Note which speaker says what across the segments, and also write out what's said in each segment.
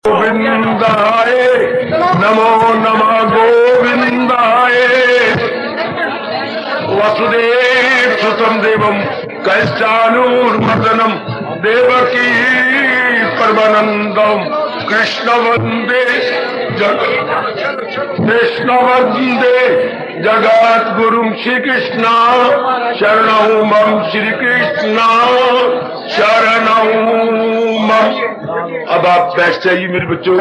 Speaker 1: गोविंदाय नमो नमः गोविंदाय। वसुदेव सुतं देवं कैश्चानूर्मदनं देवकी परमानंदं कृष्ण वंदे जगत गुरुं श्री कृष्ण शरणं मम श्री कृष्ण शरणं मम। अब आप बैठ जाइए मेरे बच्चों।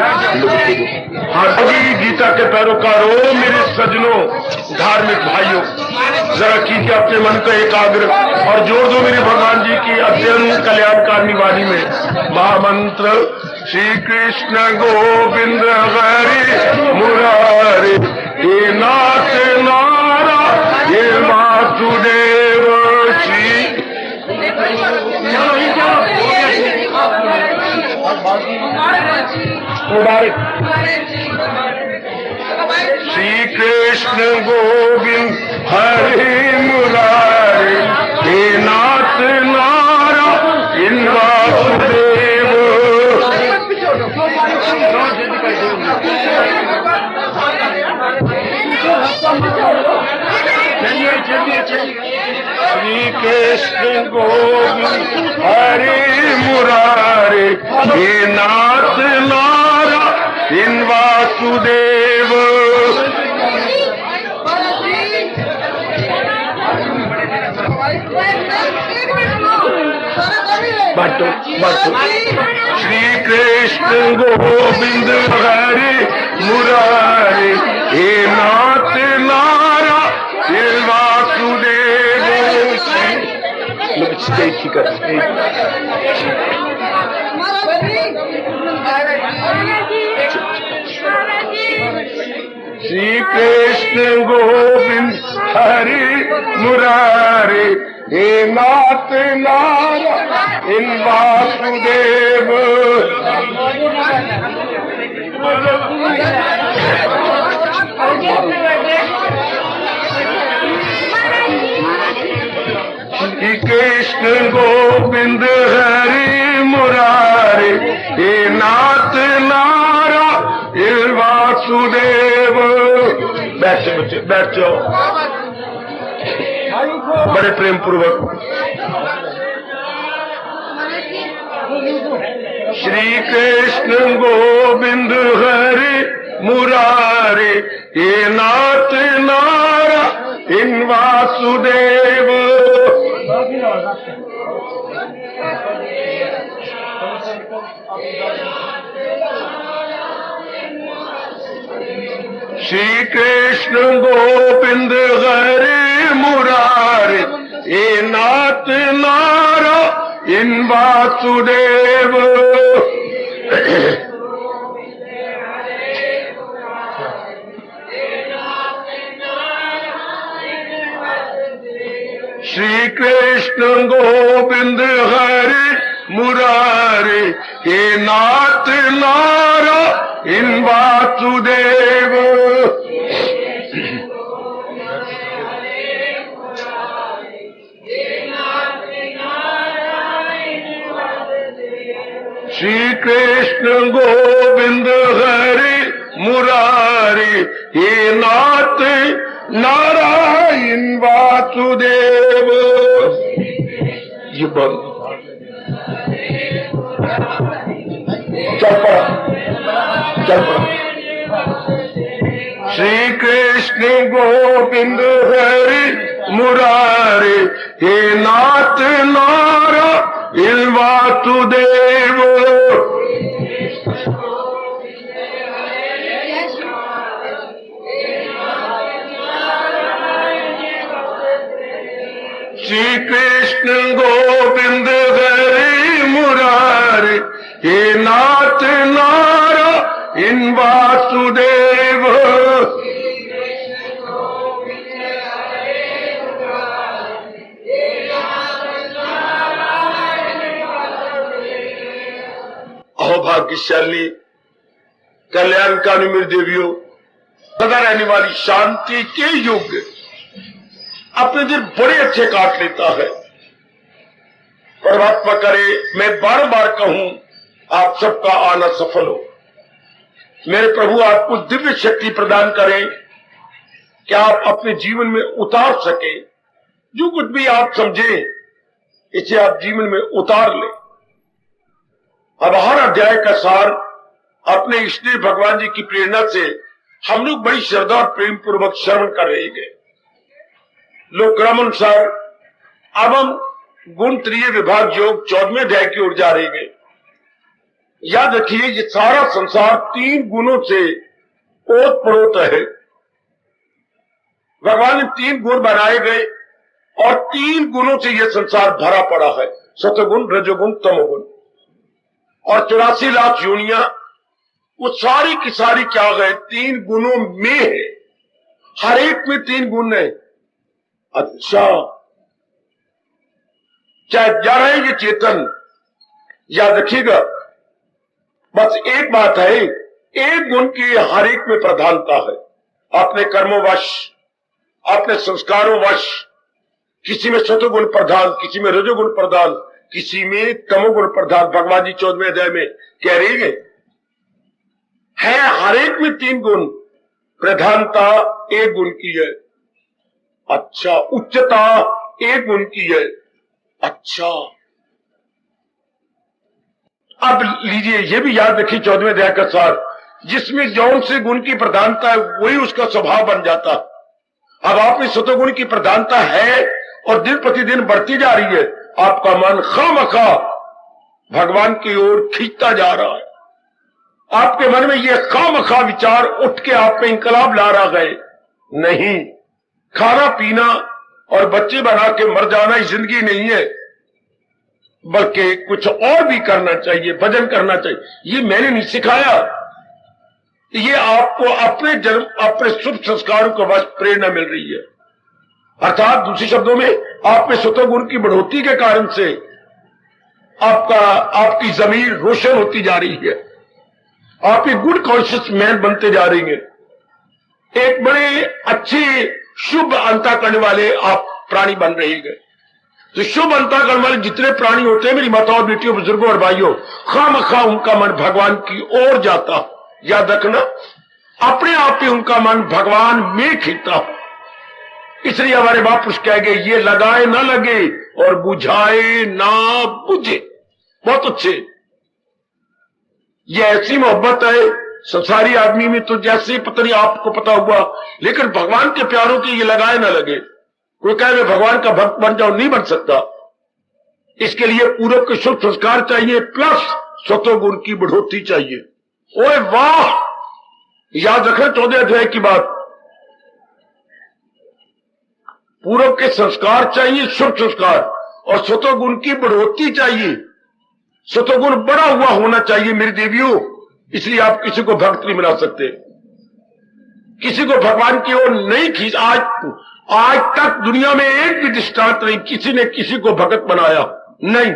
Speaker 1: गीता के पैरोकारों, मेरे सज्जनों, धार्मिक भाइयों, जरा कीजिए अपने मन का एकाग्र और जोड़ दो मेरे भगवान जी की अत्यंत कल्याणकारिणी वाणी में महामंत्र श्री कृष्ण गोविंद हरि मुरारी हे नाथ नारा हे वासुदेव श्री श्री कृष्ण गोविंद हरि मुरारी हे नाथ नारा इन वासुदेव। श्री कृष्ण गोविंद हरि मुरारी हे नाथ नारा इन वासुदेव। बाटो बाटो। श्री कृष्ण गोविंद हरि मुरारी हे नाथ नारा हे वासुदेव। श्री कृष्ण गोविंद हरि मुरारी हे नाथ नारा इन वासुदेव। श्री कृष्ण गोविंद हरि मुरारी हे नाथ नारा इन वासुदेव। बैठ जाओ बच्चे, बैठ जाओ बड़े प्रेम पूर्वक। श्री कृष्ण गोविंद हरि मुरारी हे नाथ नारा इन वासुदेव। श्री कृष्ण गोविंद हरि मुरारी हे नाथ नारा इन वासुदेव। श्री कृष्ण गोविंद हरि मुरारी हे नाथ नारा इन वासुदेव। श्री कृष्ण गोविंद हरि मुरारी हे नाथ नारायण वासुदेव। ये बंद चल पड़ा, चल पड़ा। श्री कृष्ण गोविंद हरि मुरारी हे नाथ नारायण वासुदेव। श्री कृष्ण गोविंद हरि मुरारी हे नाथ नारायण वासुदेव। अहोभाग्यशाली कल्याणकारिणी मेरी देवियों, सदा रहने वाली शांति के युग अपने दिल बड़े अच्छे काट लेता है। परमात्मा करे मैं बार बार कहूं आप सबका आना सफल हो। मेरे प्रभु आपको दिव्य शक्ति प्रदान करें कि आप अपने जीवन में उतार सके। जो कुछ भी आप समझे इसे आप जीवन में उतार ले। अब हर अध्याय का सार अपने इष्टदेव भगवान जी की प्रेरणा से हम लोग बड़ी श्रद्धा और प्रेम पूर्वक श्रवण कर रहे हैं। लोक क्रम अनुसार अब हम गुण त्रिय विभाग योग 14वें अध्याय की ओर जा रहे हैं। याद रखिए, ये सारा संसार 3 गुणों से ओत प्रोत है। भगवान ने 3 गुण बनाए गए और 3 गुणों से यह संसार भरा पड़ा है, सतगुण, रजोगुण, तमोगुण। और 84 लाख योनियां वो सारी की सारी क्या है, 3 गुणों में है। हर एक में 3 गुण है। अच्छा, चाहे जा रहे ये चेतन, याद रखिएगा, बस एक बात है, एक गुण की हर एक में प्रधानता है। अपने कर्मोवश, अपने संस्कारों वश, किसी में सतोगुण प्रधान, किसी में रजोगुण प्रधान, किसी में तमोगुण प्रधान। भगवान जी 14वें अध्याय में कह रहे हैं हर एक में 3 गुण, प्रधानता एक गुण की है। अच्छा, उच्चता एक गुण की है। अच्छा, अब लीजिए, यह भी याद रखिए 14वें अध्याय का सार, जिसमें जौन से गुण की प्रधानता है वही उसका स्वभाव बन जाता। अब आप में सतोगुण की प्रधानता है और दिन प्रतिदिन बढ़ती जा रही है, आपका मन खामखा भगवान की ओर खींचता जा रहा है। आपके मन में यह खामखा विचार उठ के आप में इंकलाब ला रहा है, नहीं, खाना पीना और बच्चे बना के मर जाना ही जिंदगी नहीं है, बल्कि कुछ और भी करना चाहिए, भजन करना चाहिए। ये मैंने नहीं सिखाया, ये आपको अपने जन्म, अपने शुभ संस्कारों को बस प्रेरणा मिल रही है। अर्थात दूसरे शब्दों में, आप में सतोगुण की बढ़ोतरी के कारण से आपकी जमीन रोशन होती जा रही है। आप एक गुड कॉन्शियस मैन बनते जा रही हैं। एक बड़े अच्छे शुभ अंतःकरण वाले आप प्राणी बन रहे हैं। तो शुभ अंतःकरण वाले जितने प्राणी होते हैं, मेरी माताओं, बेटियों, बुजुर्गों और भाइयों, खामखा उनका मन भगवान की ओर जाता। याद रखना, अपने आप ही उनका मन भगवान में खींचता। इसलिए हमारे महापुरुष कह गए, ये लगाए ना लगे और बुझाए ना बुझे। बहुत अच्छे, ये ऐसी मोहब्बत है संसारी आदमी में, तो जैसे पता नहीं आपको पता हुआ, लेकिन भगवान के प्यारों की ये लगाए ना लगे। कोई कहे मैं भगवान का भक्त बन जाऊं, नहीं बन सकता। इसके लिए पूरब के शुभ संस्कार चाहिए, प्लस सतोगुण की बढ़ोतरी चाहिए। ओए वाह, याद रखें 14वें अध्याय की बात। पूरब के संस्कार चाहिए, शुभ संस्कार, और सतोगुण की बढ़ोतरी चाहिए। सतोगुण बड़ा हुआ होना चाहिए मेरी देवियों। इसलिए आप किसी को भक्त नहीं बना सकते, किसी को भगवान की ओर नहीं खींच। आज तक दुनिया में एक भी दृष्टांत नहीं, किसी ने किसी को भगत बनाया नहीं।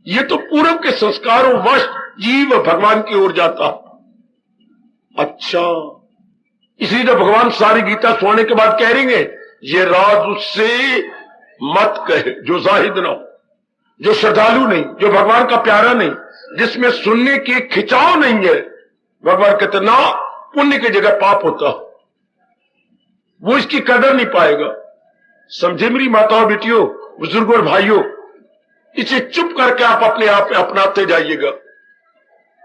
Speaker 1: ये तो पूर्व के संस्कारों वश जीव भगवान की ओर जाता। अच्छा, इसलिए तो भगवान सारी गीता सुनने के बाद कह रही है, ये राज उससे मत कहे जो जाहिद ना हो, जो श्रद्धालु नहीं, जो भगवान का प्यारा नहीं, जिसमें सुनने की खिंचाव नहीं है। भगवान कहते ना, पुण्य की जगह पाप होता, वो इसकी कदर नहीं पाएगा। समझे मेरी माताओं, बेटियों, बुजुर्गों और भाइयों, इसे चुप करके आप अपने आप में अपनाते जाइएगा।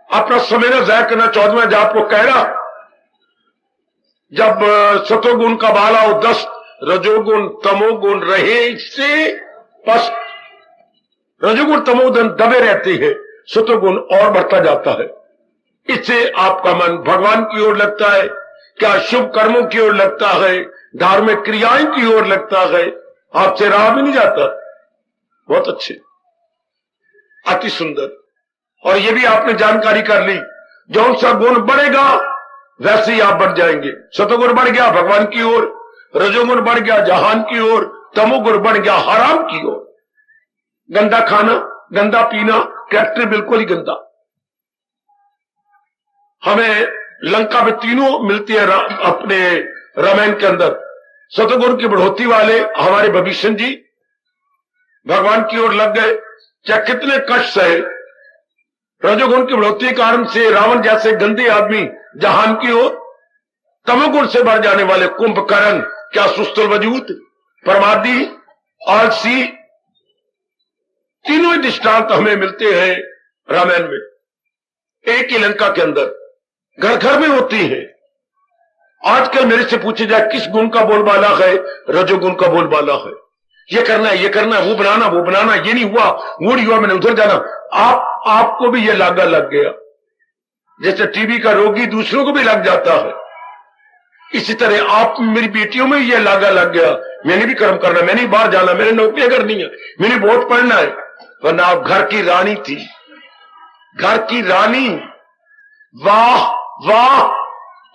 Speaker 1: अपना समय न जाया करना। 14वां अध्याय आपको कह रहा, जब सतोगुण का बाला हो 10, रजोगुण तमोगुण रहे इससे पश्च, रजोगुण तमोगुण दबे रहते हैं, सतोगुण और बढ़ता जाता है। इससे आपका मन भगवान की ओर लगता है, क्या शुभ कर्मों की ओर लगता है, धार्मिक क्रियाएं की ओर लगता है, आपसे रहा भी नहीं जाता। बहुत अच्छे, अति सुंदर। और ये भी आपने जानकारी कर ली, जौन सा गुण बढ़ेगा वैसे ही आप बढ़ जाएंगे। सतोगुण बढ़ गया भगवान की ओर, रजोगुण बढ़ गया जहान की ओर, तमोगुण बढ़ गया हराम की ओर। गंदा खाना, गंदा पीना, कैरेक्टर बिल्कुल ही गंदा। हमें लंका में तीनों मिलती है अपने रामायण के अंदर। सतोगुण की बढ़ोतरी वाले हमारे भविष्य जी भगवान की ओर लग गए, चाहे कितने कष्ट सहे, रजोगुण की बढ़ोतरी के कारण से रावण जैसे गंदे आदमी जहान की ओर, तमोगुण से बढ़ जाने वाले कुंभकर्ण क्या सुस्तल वजूद, प्रमादी, आलसी, तीनों ही दृष्टांत हमें मिलते हैं रामायण में। एक ही लंका के अंदर घर घर में होती है। आजकल मेरे से पूछे जाए किस गुण का बोलबाला है, रजोगुण का बोलबाला है। ये करना है, ये करना है, वो बनाना, ये नहीं हुआ, वो नहीं हुआ, मैंने उधर जाना। आपको भी ये लागा लग गया, जैसे टीबी का रोगी दूसरों को भी लग जाता है, इसी तरह आप मेरी बेटियों में ये लागा लग गया। मैंने भी कर्म करना, मैंने बाहर जाना, मैंने नौकरियां करनी है, मैंने बहुत पढ़ना है। वरना आप घर की रानी थी, घर की रानी, वाह वाह।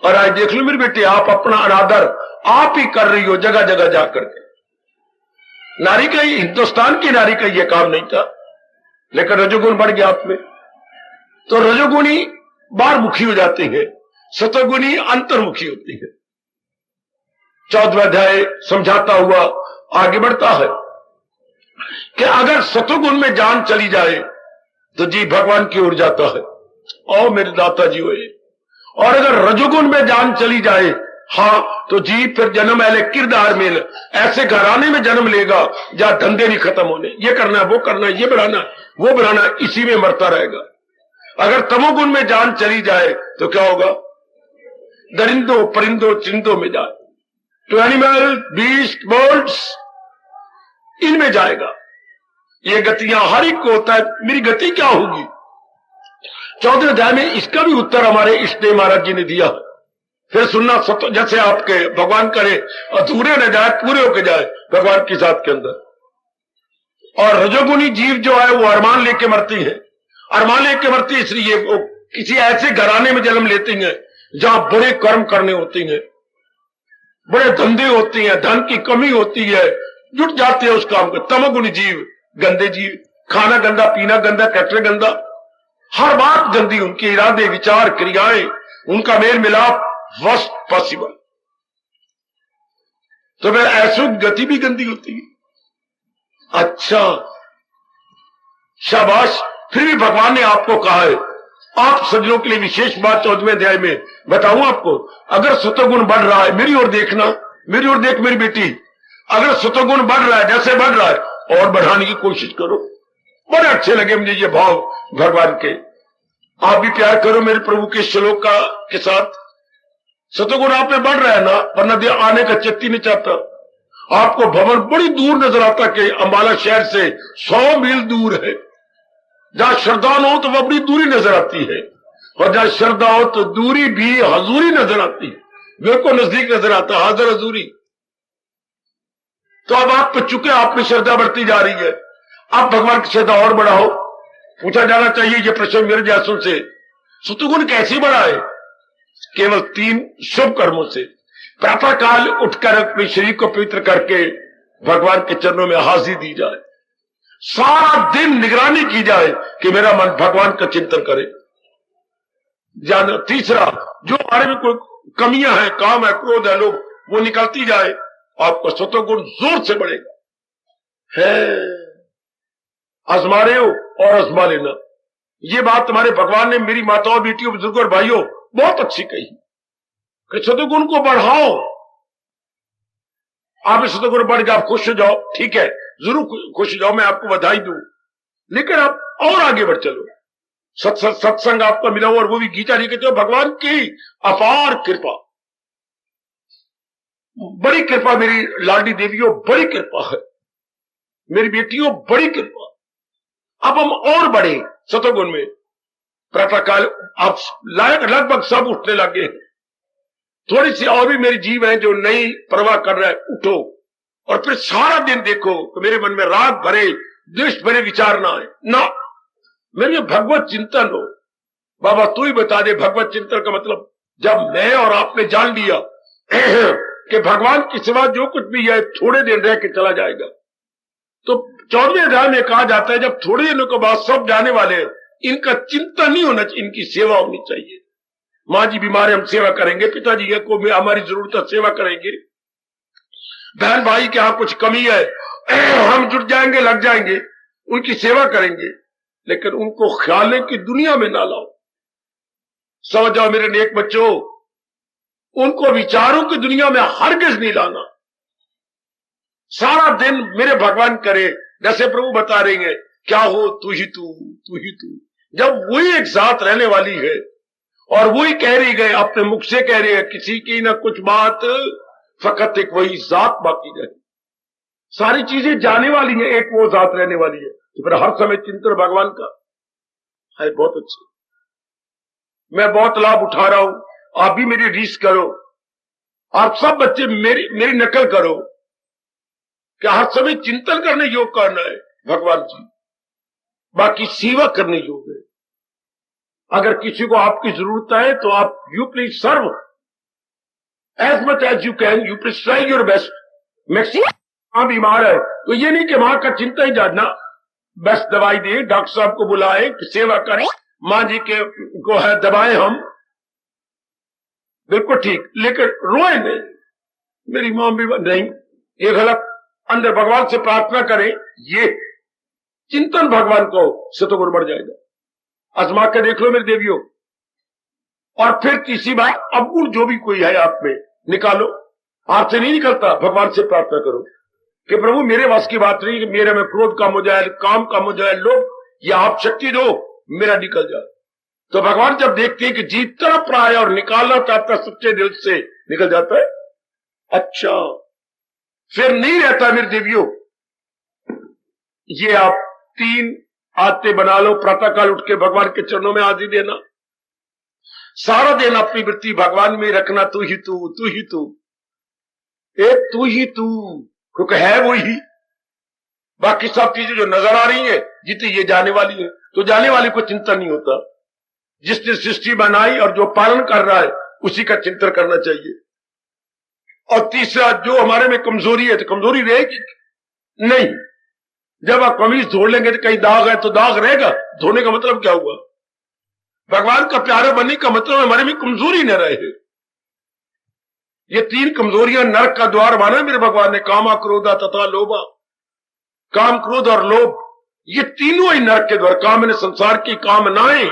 Speaker 1: और आज देख लो मेरी बेटी, आप अपना अनादर आप ही कर रही हो जगह जगह जाकर के। नारी का, हिंदुस्तान की नारी का यह काम नहीं था, लेकिन रजोगुण बढ़ गया आप में, तो रजोगुणी बाहरमुखी हो जाती है, सतोगुणी अंतर्मुखी होती है। 14वां अध्याय समझाता हुआ आगे बढ़ता है कि अगर सतोगुण में जान चली जाए तो जी भगवान की ओर जाता है, और मेरे दाता जी हुए। और अगर रजोगुण में जान चली जाए, हाँ, तो जी फिर जन्म ऐले किरदार मेल, ऐसे घराने में जन्म लेगा जहां धंधे नहीं खत्म होने, ये करना है, वो करना है, ये बढ़ाना, वो बढ़ाना, इसी में मरता रहेगा। अगर तमोगुण में जान चली जाए तो क्या होगा, दरिंदों परिंदों चिंदों में जाए, तो एनिमल बीस्ट बर्ड्स इनमें जाएगा। ये गतियां हर एक को होता है, मेरी गति क्या होगी। 14वें अध्याय में इसका भी उत्तर हमारे इष्टदेव महाराज जी ने दिया। फिर सुनना, जैसे आपके भगवान करे अधूरे न जाए, पूरे होके जाए भगवान की जात के अंदर। और रजोगुणी जीव जो है वो अरमान लेके मरती है, अरमान लेके मरती है, इसलिए वो किसी ऐसे घराने में जन्म लेती हैं जहां बड़े कर्म करने होते हैं, बड़े धंधे होती हैं, धन की कमी होती है, जुट जाते हैं उस काम को। तमोगुणी जीव गंदे जीव, खाना गंदा, पीना गंदा, कैटर गंदा, हर बात गंदी, उनके इरादे, विचार, क्रियाएं, उनका मेल मिलाप वस्ट पॉसिबल। तो फिर ऐसी गति भी गंदी होती है। अच्छा शाबाश, फिर भी भगवान ने आपको कहा है, आप सज्जनों के लिए विशेष बात 14वें अध्याय में बताऊं आपको। अगर सतोगुण बढ़ रहा है, मेरी ओर देखना, मेरी ओर देख मेरी बेटी, अगर सतोगुण बढ़ रहा है, जैसे बढ़ रहा है, और बढ़ाने की कोशिश करो। बड़े अच्छे लगे मुझे ये भाव भगवान के। आप भी प्यार करो मेरे प्रभु के श्लोक के साथ। सतोगुण आप में बढ़ रहा है ना, वरना आने का चित्त नहीं चाहता। आपको भवन बड़ी दूर नजर आता कि अंबाला शहर से 100 मील दूर है। जहां श्रद्धा न हो तो वह बड़ी दूरी नजर आती है, और जहां श्रद्धा हो तो दूरी भी हजूरी नजर आती है, बिल्कुल नजदीक नजर आता है, हाजिर हजूरी। तो अब आप पे चुके, आप में श्रद्धा बढ़ती जा रही है, आप भगवान की श्रद्धा और बढ़ाओ। पूछा जाना चाहिए ये प्रश्न मेरे जैसों से, सतोगुण कैसे बढ़ाए। केवल 3 शुभ कर्मों से। प्रातः काल उठकर अपने शरीर को पवित्र करके भगवान के चरणों में हाजिरी दी जाए, सारा दिन निगरानी की जाए कि मेरा मन भगवान का चिंतन करे। तीसरा, जो हमारे में कोई कमियां हैं, काम है, क्रोध है, लोभ, वो निकलती जाए, आपका सतोगुण जोर से बढ़ेगा। है आजमा रहे हो और आजमा लेना। ये बात तुम्हारे भगवान ने मेरी माताओं, बेटियों, बुजुर्गों और भाइयों बहुत अच्छी कही कि सतोगुण को बढ़ाओ। आप सतोगुण बढ़ गया, आप खुश हो जाओ, ठीक है, जरूर खुश हो जाओ, मैं आपको बधाई दूं, लेकिन आप और आगे बढ़ चलो। सत्संग आपको मिला हो, और वो भी गीता जी कहते हो भगवान की अपार कृपा, बड़ी कृपा, मेरी लाडली देवियों बड़ी कृपा है, मेरी बेटियों बड़ी कृपा। अब हम और बढ़े सतोगुण में। प्रातःकाल आप लगभग सब उठने लगे हैं, थोड़ी सी और भी मेरी जीव है जो नई परवाह कर रहा है, उठो और फिर सारा दिन देखो कि मेरे मन में राग भरे, द्वेष भरे विचार ना आए ना, मेरे भगवत चिंतन हो। बाबा तू ही बता दे भगवत चिंतन का मतलब। जब मैं और आपने जान लिया कि भगवान की सिवा जो कुछ भी है थोड़े दिन रह के चला जाएगा, तो 14वें अध्याय में कहा जाता है जब थोड़े दिनों के बाद सब जाने वाले हैं, इनका चिंतन नहीं होना चाहिए, इनकी सेवा होनी चाहिए। माँ जी बीमार है, हम सेवा करेंगे, पिताजी को हमारी जरूरत है, सेवा करेंगे, बहन भाई के यहां कुछ कमी है, हम जुट जाएंगे, लग जाएंगे, उनकी सेवा करेंगे। लेकिन उनको ख्याल की दुनिया में ना लाओ। समझ जाओ मेरे नेक बच्चों, उनको विचारों की दुनिया में हरगिज नहीं लाना। सारा दिन मेरे भगवान करे, जैसे प्रभु बता रहे हैं, क्या हो तू ही तू, तू ही तू। जब वही एक जात रहने वाली है और वही कह रही गए, अपने मुख से कह रही है, किसी की ना कुछ बात, फकत एक वही जात बाकी रहे। सारी चीजें जाने वाली है, एक वो जात रहने वाली है। तो फिर हर समय चिंतन भगवान का है। बहुत अच्छे, मैं बहुत लाभ उठा रहा हूं, आप भी मेरी रीस करो। आप सब बच्चे मेरी नकल करो कि हर समय चिंतन करने योग करना है भगवान जी, बाकी सेवा करने योग है। अगर किसी को आपकी जरूरत है तो आप you please serve as much as you can, you please try your best. Maximum मां बीमार है तो ये नहीं कि मां का चिंता ही जानना, बेस्ट दवाई दे, डॉक्टर साहब को बुलाए, सेवा करें, मां जी के को है दबाएं हम, बिल्कुल ठीक, लेकिन रोए नहीं, मेरी मां भी नहीं, ये गलत। अंदर भगवान से प्रार्थना करें, ये चिंतन भगवान को से तो गुण बढ़ जाएगा। आजमा के देख लो मेरे देवियों। और फिर तीसरी बात, अवगुण जो भी कोई है आप में निकालो। आपसे नहीं निकलता, भगवान से प्रार्थना करो कि प्रभु मेरे वश की बात नहीं कि मेरे में क्रोध कम हो जाए, काम कम हो जाए, लोभ, या आप शक्ति दो मेरा निकल जाए। तो भगवान जब देखते हैं कि जीत तरफ रहा है और निकालना चाहता है सच्चे दिल से, निकल जाता है। अच्छा, फिर नहीं रहता मेरे देवियों। ये आप 3 आदतें बना लो। प्रातःकाल उठ के भगवान के चरणों में हाजिरी देना, सारा दिन अपनी वृत्ति भगवान में रखना, तू ही तू, तू ही तू, एक तू ही तू, क्योंकि है वो ही। बाकी सब चीजें जो नजर आ रही है जितनी ये जाने वाली है, तो जाने वाली को चिंता नहीं होता। जिसने सृष्टि बनाई और जो पालन कर रहा है उसी का चिंतन करना चाहिए। और तीसरा, जो हमारे में कमजोरी है तो कमजोरी रहेगी नहीं। जब आप कमीज धो लेंगे तो कहीं दाग है तो दाग रहेगा, धोने का मतलब क्या हुआ? भगवान का प्यारा बनने का मतलब हमारे में कमजोरी न रहे। ये 3 कमजोरियां नरक का द्वार माना मेरे भगवान ने, कामा, क्रोधा तथा लोभा। काम, क्रोध और लोभ, ये तीनों ही नरक के द्वार। काम ने संसार की कामनाएं,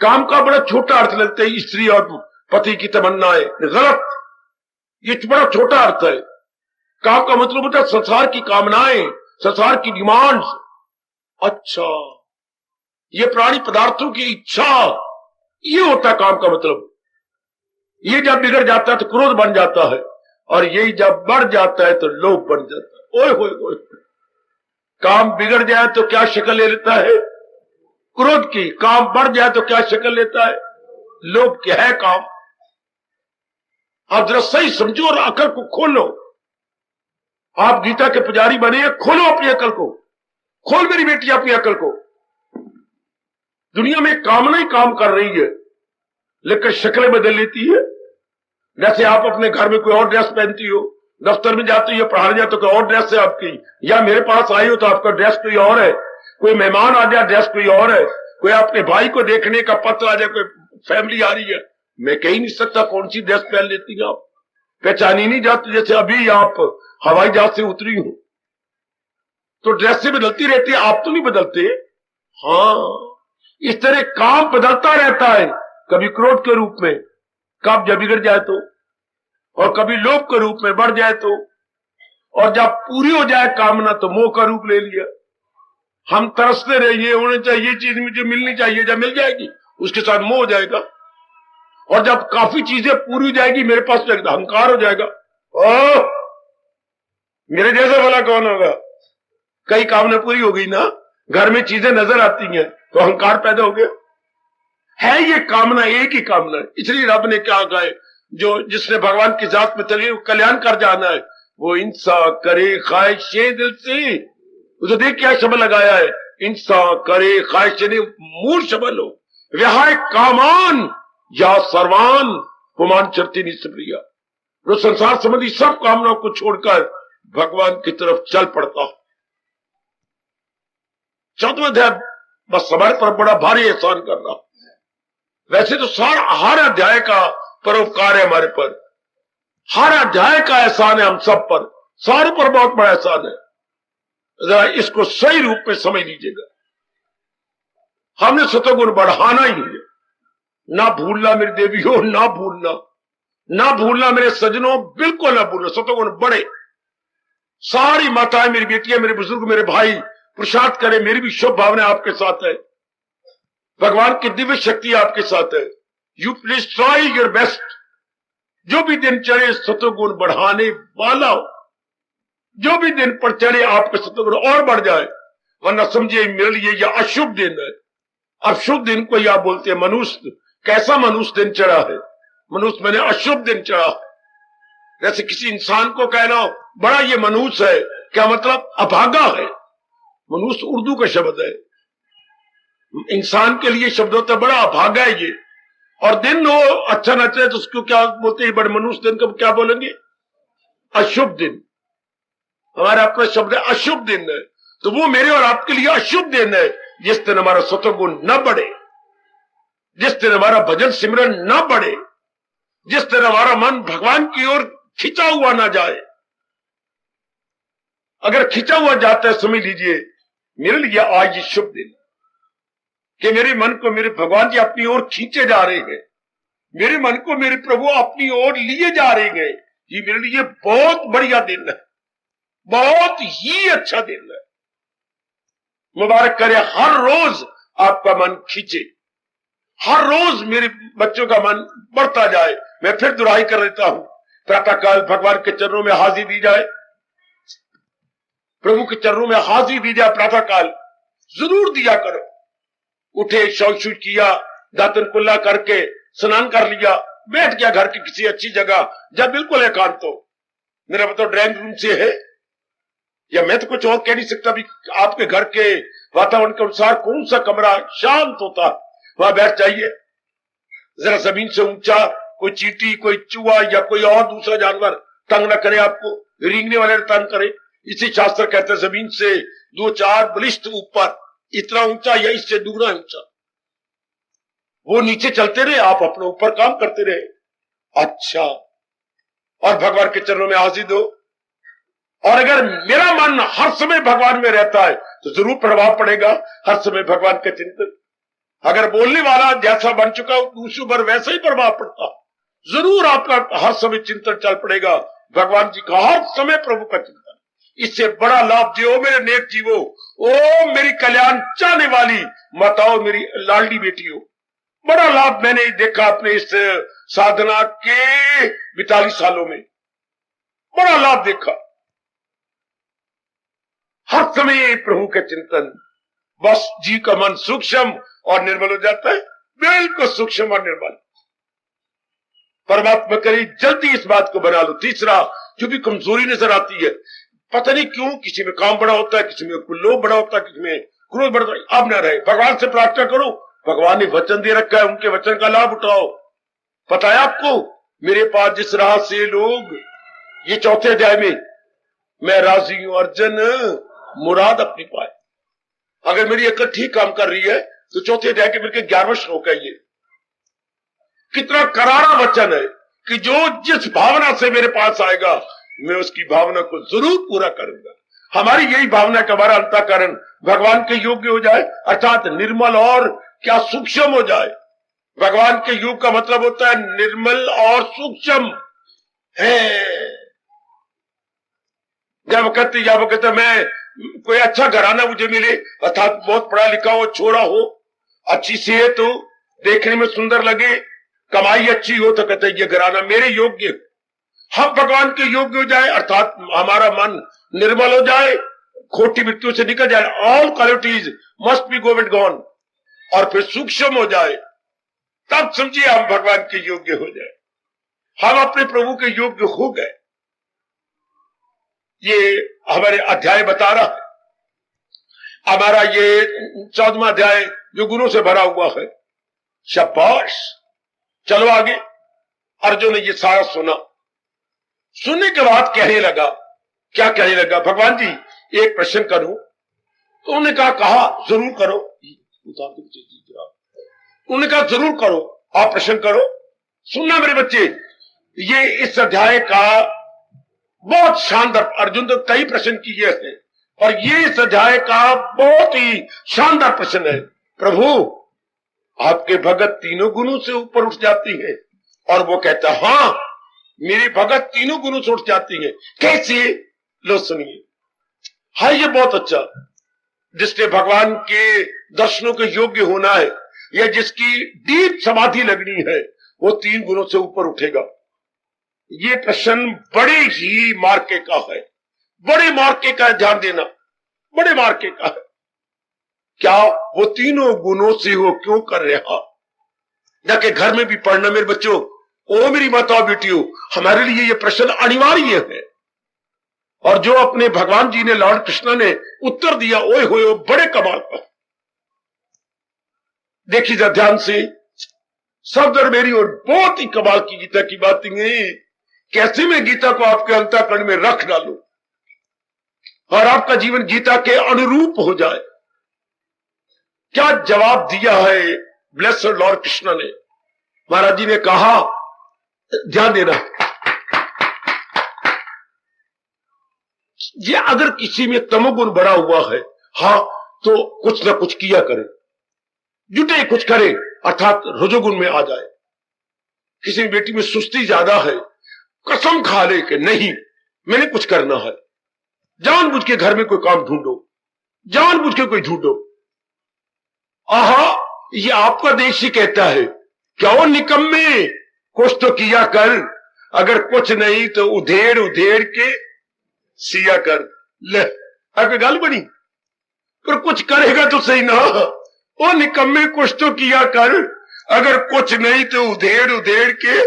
Speaker 1: काम का बड़ा छोटा अर्थ लेते हैं, स्त्री और पति की तमन्नाएं, गलत। ये बड़ा छोटा अर्थ है। काम का मतलब होता है संसार की कामनाएं, संसार की डिमांड्स। अच्छा, ये प्राणी पदार्थों की इच्छा, ये होता है काम का मतलब। ये जब बिगड़ जाता है तो क्रोध बन जाता है, और यही जब बढ़ जाता है तो लोभ बन जाता है। ओए होए होए, काम बिगड़ जाए तो क्या शक्ल ले लेता है? क्रोध की। काम बढ़ जाए तो क्या शक्ल लेता है? लोभ की। है काम। आप जरा सही समझो और अकल को खोलो। आप गीता के पुजारी बने हैं, खोलो अपनी अकल को, खोल मेरी बेटी अपनी अकल को। दुनिया में कामना ही काम कर रही है, लेकिन शक्लें बदल लेती है। जैसे आप अपने घर में कोई और ड्रेस पहनती हो, दफ्तर में जाती हो, पढ़ाने जाते हो, कोई और ड्रेस है आपकी, या मेरे पास आई हो तो आपका ड्रेस कोई और है, कोई मेहमान आ जाए ड्रेस कोई और है, कोई अपने भाई को देखने का पत्र आ जाए, कोई फैमिली आ रही है, मैं कह ही नहीं सकता कौन सी ड्रेस पहन लेती है आप, पहचानी नहीं जाती। जैसे अभी आप हवाई जहाज से उतरी हो तो ड्रेस से बदलती रहती है, आप तो नहीं बदलते। हाँ, इस तरह काम बदलता रहता है, कभी क्रोध के रूप में, कब जब बिगड़ जाए तो, और कभी लोभ के रूप में बढ़ जाए तो, और जब पूरी हो जाए कामना तो मोह का रूप ले लिया। हम तरसते रहे, ये होने चाहिए, ये चीज मुझे मिलनी चाहिए, जब मिल जाएगी उसके साथ मोह हो जाएगा, और जब काफी चीजें पूरी हो जाएगी मेरे पास तो अहंकार हो जाएगा। ओह, मेरे जैसा भला कौन होगा? कई कामना पूरी हो गई ना, घर में चीजें नजर आती हैं तो अहंकार पैदा हो गया। है ये कामना एक ही कामना है। इसलिए रब ने क्या कहा है, जो जिसने भगवान की जात में चले कल्याण कर जाना है, वो इंसा करे ख्वाहिशे दिल से। उसे देख क्या शब्द लगाया है, इंसा करे ख्वाहिशे, मूल शब्द लो, विहाय कामान या सर्वान पुमान चरती निष्प्रिया। जो संसार संबंधी सब कामनाओं को छोड़कर भगवान की तरफ चल पड़ता। 14वां अध्याय बस हमारे पर बड़ा भारी एहसान कर रहा। वैसे तो हर अध्याय का परोपकार है हमारे पर, हर अध्याय का एहसान है हम सब पर, सारे पर बहुत बड़ा एहसान है। जरा इसको सही रूप में समझ लीजिएगा। हमने सतोगुण बढ़ाना ही है। ना भूलना मेरी देवियों, ना भूलना, ना भूलना मेरे सजनों, बिल्कुल ना भूलना, सतोगुण बढ़े। सारी माताएं, मेरी बेटियां, मेरे बुजुर्ग, मेरे भाई पुरुषार्थ करें। मेरी भी शुभ भावना आपके साथ है, भगवान की दिव्य शक्ति आपके साथ है। You please try your best. जो भी दिन चढ़े सतोगुण बढ़ाने वाला हो, जो भी दिन पर चढ़े आपके सतोगुण और बढ़ जाए, वरना समझिए मेरे लिए यह अशुभ दिन है। अब शुभ दिन को यह बोलते हैं मनुष्य। कैसा मनुष्य दिन चढ़ा है? मनुष्य मैंने अशुभ दिन चढ़ा है। जैसे किसी इंसान को कहना हो बड़ा ये मनुष्य है, क्या मतलब? अभागा है। मनुष्य उर्दू का शब्द है, इंसान के लिए शब्द होता है बड़ा अभागा है ये। और दिन हो अच्छा न चले तो उसको क्या बोलते हैं? बड़े मनुष्य दिन को क्या बोलेंगे? अशुभ दिन। हमारा अपना शब्द है अशुभ दिन है। तो वो मेरे और आपके लिए अशुभ दिन है जिस दिन हमारा सतोगुण न बढ़े, जिस दिन हमारा भजन सिमरन न बढ़े, जिस दिन हमारा मन भगवान की ओर खिंचा हुआ ना जाए। अगर खिंचा हुआ जाता है, समझ लीजिए मेरे लिए आज ये शुभ दिन कि मेरे मन को मेरे भगवान जी अपनी ओर खींचे जा रहे हैं, मेरे मन को मेरे प्रभु अपनी ओर लिए जा रहे हैं। ये मेरे लिए बहुत बढ़िया दिन है, बहुत ही अच्छा दिन है। मुबारक करे हर रोज आपका मन खींचे, हर रोज मेरे बच्चों का मन बढ़ता जाए। मैं फिर दुहाई कर लेता हूं, प्रातःकाल भगवान के चरणों में हाजिरी दी जाए, प्रभु के चरणों में हाजिरी दी जाए। प्रातःकाल जरूर दिया करो। उठे, शौच किया, दातन कुल्ला करके स्नान कर लिया, बैठ गया घर की किसी अच्छी जगह जब बिल्कुल एकांत हो। मेरा मतलब ड्राइंग रूम से है, या मैं तो कुछ और कह नहीं सकता भी। आपके घर के वातावरण के अनुसार कौन सा कमरा शांत होता, वहां बैठ जाइए। जरा जमीन से ऊंचा कोई चींटी, कोई चूहा या कोई और दूसरा जानवर तंग न करे आपको, रेंगने वाले तंग करे। इसी शास्त्र कहते हैं जमीन से 2-4 बलिष्ठ ऊपर, इतना ऊंचा या इससे दुगना ऊंचा। वो नीचे चलते रहे, आप अपने ऊपर काम करते रहे। अच्छा, और भगवान के चरणों में हाजिर दो। और अगर मेरा मन हर समय भगवान में रहता है तो जरूर प्रभाव पड़ेगा हर समय भगवान का चिंतन। अगर बोलने वाला जैसा बन चुका हो दूसरों पर वैसा ही प्रभाव पड़ता, जरूर आपका हर समय चिंतन चल पड़ेगा भगवान जी का, हर समय प्रभु का चिंतन। इससे बड़ा लाभ जो मेरे नेक जीवो, ओ मेरी कल्याण चाहने वाली माताओं, मेरी लाडली बेटियों, बड़ा लाभ मैंने देखा अपने इस साधना के 42 सालों में, बड़ा लाभ देखा। हर समय प्रभु के चिंतन, बस जी का मन सूक्ष्म और निर्मल हो जाता है, बिल्कुल सूक्ष्म और निर्मल। परमात्मा करे जल्दी इस बात को बना लो। तीसरा, जो भी कमजोरी नजर आती है, पता नहीं क्यों किसी में काम बड़ा होता है, किसी में लोभ बड़ा होता है, किसी में क्रोध बढ़ता है, अब न रहे। भगवान से प्रार्थना करो, भगवान ने वचन दे रखा है, उनके वचन का लाभ उठाओ। पता है आपको, मेरे पास जिस राह से लोग, ये 4थे अध्याय में, मैं राजी हूं अर्जन मुराद अपनी पाए। अगर मेरी अकल ठीक काम कर रही है तो 4थे अध्याय के मिलकर 11वां श्लोक है। ये कितना करारा वचन है कि जो जिस भावना से मेरे पास आएगा मैं उसकी भावना को जरूर पूरा करूंगा। हमारी यही भावना का हमारा अंतःकरण भगवान के योग्य हो जाए, अर्थात निर्मल और क्या सूक्ष्म हो जाए। भगवान के योग का मतलब होता है निर्मल और सूक्ष्म है। जब कहते मैं कोई अच्छा घराना मुझे मिले, अर्थात बहुत पढ़ा लिखा हो, छोरा हो, अच्छी सेहत हो, देखने में सुंदर लगे, कमाई अच्छी हो, तो कहते ये घराना मेरे योग्य। हम भगवान के योग्य हो जाए, अर्थात हमारा मन निर्मल हो जाए, खोटी मृत्यु से निकल जाए, all qualities must be go and gone, और फिर सूक्ष्म हो जाए, तब समझिए हम भगवान के योग्य हो जाए। हम अपने प्रभु के योग्य हो गए। ये हमारे अध्याय बता रहा है। हमारा ये 14वां अध्याय जो गुरु से भरा हुआ है। शाबाश, चलो आगे। अर्जुन ने ये सारा सुना, सुनने के बाद कहने लगा, क्या कहने लगा? भगवान जी एक प्रश्न करूं? तो उन्होंने कहा जरूर करो। उन्होंने कहा जरूर करो, आप प्रश्न करो। सुनना मेरे बच्चे, ये इस अध्याय का बहुत शानदार, अर्जुन तो कई प्रश्न किए हैं और ये इस अध्याय का बहुत ही शानदार प्रश्न है। प्रभु आपके भगत तीनों गुणों से ऊपर उठ जाती है। और वो कहता, हाँ मेरी भगत तीनों गुणों से उठ जाती है। कैसे? लो सुनिए। हाँ ये बहुत अच्छा, जिसने भगवान के दर्शनों के योग्य होना है या जिसकी डीप समाधि लगनी है, वो 3 गुणों से ऊपर उठेगा। ये प्रश्न बड़े ही मार्के का है, बड़े मार्के का है, ध्यान देना, बड़े मार्के का है। क्या वो तीनों गुणों से वो क्यों कर रहा? जाके घर में भी पढ़ना मेरे बच्चों, ओ मेरी माता बेटियों, हमारे लिए ये प्रश्न अनिवार्य है। और जो अपने भगवान जी ने, लॉर्ड कृष्ण ने उत्तर दिया, ओए होए, बड़े कमाल का। देखिए जरा ध्यान से, सब दर मेरी और बहुत ही कमाल की गीता की बातें हैं। कैसे मैं गीता को आपके अंतःकरण में रख डालूं और आपका जीवन गीता के अनुरूप हो जाए। क्या जवाब दिया है ब्लेस्ड लॉर्ड कृष्ण ने? महाराज जी ने कहा, ध्यान देना, ये अगर किसी में तमोगुण बड़ा हुआ है, हाँ, तो कुछ ना कुछ किया करे, जुटे कुछ करे, अर्थात रजोगुण में आ जाए। किसी बेटी में सुस्ती ज्यादा है, कसम खा ले कि नहीं मैंने कुछ करना है, जानबूझ के घर में कोई काम ढूंढो, जानबूझ के कोई ढूंढो। आहा, ये आपका देश ही कहता है, क्या वो निकम्मे कुछ तो किया कर, अगर कुछ नहीं तो उधेड़ उधेड़ के सिया कर। ले आपकी गल बनी, पर कुछ करेगा तो सही ना। वो निकम्मे कुछ तो किया कर, अगर कुछ नहीं तो उधेड़ उधेड़ के